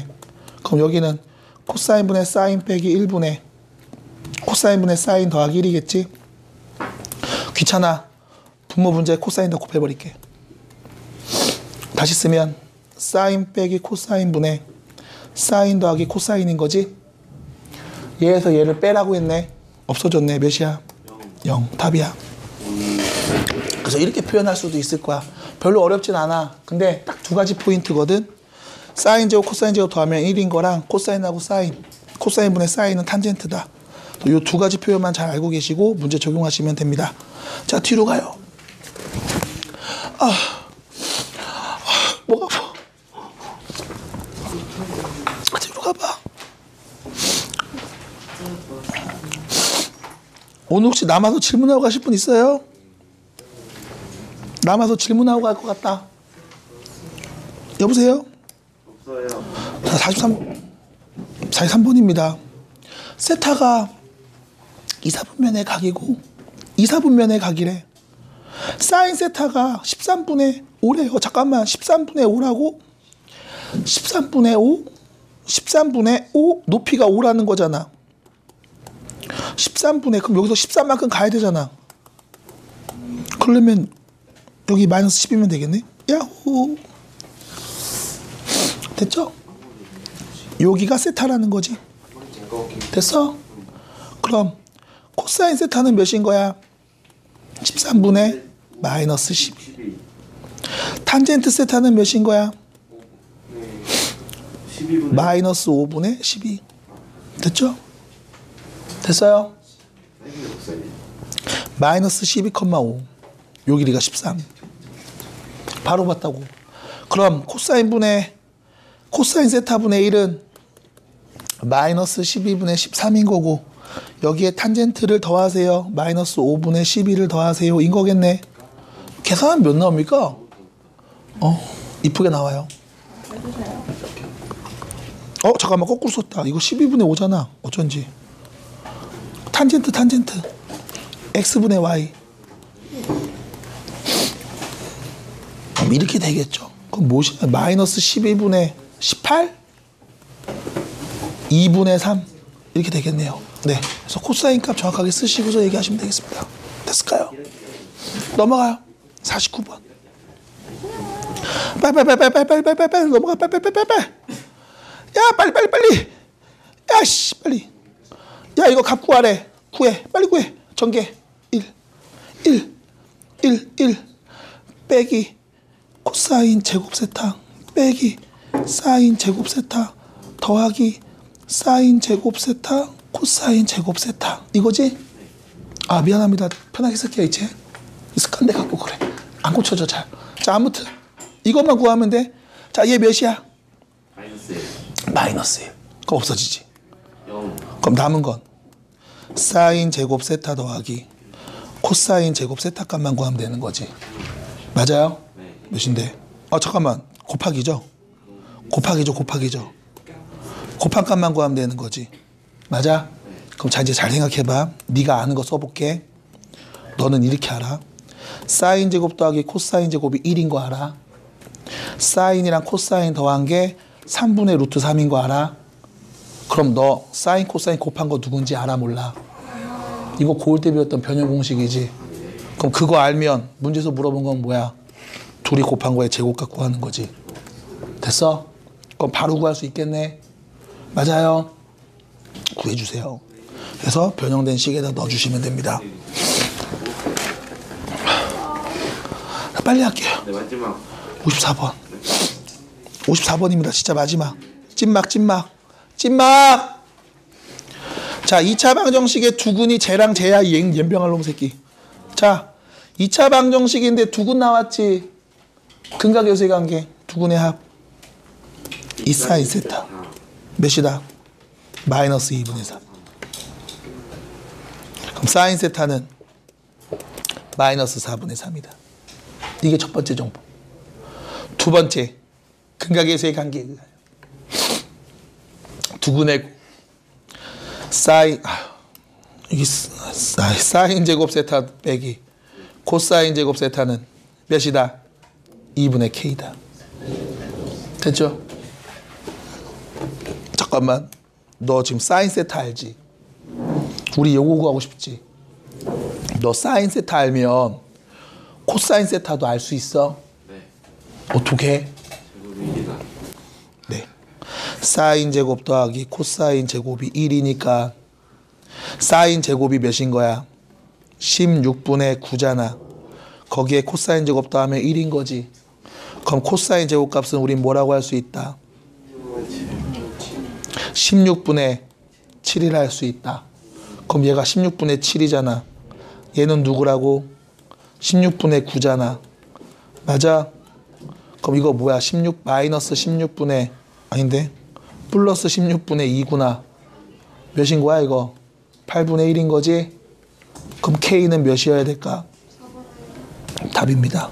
그럼 여기는 코사인 분의 사인 빼기 1분의 코사인 분의 사인 더하기 1이겠지? 귀찮아. 분모 분자에 코사인 더 곱해버릴게. 다시 쓰면 사인 빼기 코사인 분의 사인 더하기 코사인인 거지? 얘에서 얘를 빼라고 했네. 없어졌네. 몇이야? 0. 답이야. 그래서 이렇게 표현할 수도 있을 거야. 별로 어렵진 않아. 근데 딱 두 가지 포인트거든. 사인 제곱 코사인 제곱 더하면 1인 거랑 코사인하고 사인, 코사인 분의 사인은 탄젠트다. 이 두 가지 표현만 잘 알고 계시고 문제 적용하시면 됩니다. 자, 뒤로 가요. 목 아파. 뒤로 가봐. 오늘 혹시 남아서 질문하고 가실 분 있어요? 남아서 질문하고 갈 것 같다. 여보세요? 없어요. 자, 43번입니다. 세타가 2사분면의 각이고 2사분면의 각이래. 사인 세타가 13분의 5래요. 잠깐만, 13분의 5라고? 13분의 5? 13분의 5? 높이가 5라는 거잖아. 13분의, 그럼 여기서 13만큼 가야 되잖아. 그러려면 여기 마이너스 10이면 되겠네? 야호! 됐죠? 여기가 세타라는 거지. 됐어? 그럼 코사인 세타는 몇인 거야? 13분의 마이너스 12. 탄젠트 세타는 몇인 거야? 12분의 마이너스 5분의 12. 됐죠? 됐어요? 마이너스 12,5. 요 길이가 13. 바로 봤다고. 그럼 코사인 세타분의 1은 마이너스 12분의 13인 거고, 여기에 탄젠트를 더하세요. 마이너스 5분의 12를 더하세요. 인 거겠네. 계산하면 몇 나옵니까? 이쁘게 나와요. 잠깐만, 거꾸로 썼다. 이거 12분의 5잖아. 어쩐지. 탄젠트. x분의 y. 이렇게 되겠죠. 그럼 무엇이냐? 마이너스 12분의 18? 2분의 3? 이렇게 되겠네요. 네. 그래서 코사인 값 정확하게 쓰시고서 얘기하시면 되겠습니다. 됐을까요? 넘어가요. 49번. 빨리 넘어가. 빨리. 야, 빨리. 야, 씨, 빨리. 야, 이거 값 구하래. 빨리 구해. 전개. 1 빼기 코사인 제곱 세타 빼기 사인 제곱 세타 더하기 사인 제곱 세타 코사인 제곱 세타. 이거지? 미안합니다. 편하게 쓸게요. 이제 습관대 갖고 그래. 안 고쳐져 잘. 자, 아무튼 이것만 구하면 돼. 자, 얘 몇이야? 마이너스 1. 그럼 없어지지. 0. 그럼 남은 건 사인 제곱 세타 더하기 코사인 제곱 세타 값만 구하면 되는 거지. 맞아요? 네. 몇인데? 잠깐만. 곱하기죠? 곱하기죠. 곱한 값만 구하면 되는 거지. 맞아? 그럼 자, 이제 잘 생각해봐. 네가 아는 거 써볼게. 너는 이렇게 알아. 사인 제곱 더하기 코사인 제곱이 1인 거 알아. 사인이랑 코사인 더한 게 3분의 루트 3인 거 알아. 그럼 너 사인 코사인 곱한 거 누군지 알아 몰라? 이거 고을 때 배웠던 변형 공식이지. 그럼 그거 알면 문제에서 물어본 건 뭐야? 둘이 곱한 거에 제곱값 구하는 거지. 됐어? 그럼 바로 구할 수 있겠네. 맞아요. 구해주세요. 그래서 변형된 식에다 넣어주시면 됩니다. 빨리 할게요. 네, 마지막. 54번. 54번입니다. 진짜 마지막. 찐막. 자, 2차 방정식의 두근이 쟤랑 쟤야. 이 연병할 놈 새끼. 자, 2차 방정식인데 두근 나왔지. 근각요소의 관계. 두근의 합. 2 사인 세타. 몇이다? 마이너스 2분의 3. 그럼 사인 세타는 마이너스 4분의 3이다. 이게 첫 번째 정보. 두 번째, 근각에서의 관계에 의하여 두근의 사인, 이게 사인 제곱 세타 빼기 코사인 제곱 세타는 몇이다? 2분의 k다. 됐죠? 잠깐만, 너 지금 사인 세타 알지? 우리 요거 구하고 싶지? 너 사인 세타 알면 코사인 세타도 알 수 있어? 네. 어떻게? 제곱입니다. 네. 사인 제곱 더하기 코사인 제곱이 1이니까 사인 제곱이 몇인 거야? 16분의 9잖아. 거기에 코사인 제곱 더하면 1인 거지. 그럼 코사인 제곱 값은 우린 뭐라고 할 수 있다? 16분의 7이라 할 수 있다. 그럼 얘가 16분의 7이잖아. 얘는 누구라고? 16분의 9잖아. 맞아? 그럼 이거 뭐야? 16 마이너스 16분의 아닌데? 플러스 16분의 2구나. 몇인 거야 이거? 8분의 1인 거지? 그럼 K는 몇이어야 될까? 답입니다.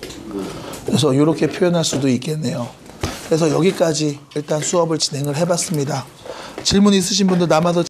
그래서 이렇게 표현할 수도 있겠네요. 그래서 여기까지 일단 수업을 진행을 해봤습니다. 질문 있으신 분들 남아서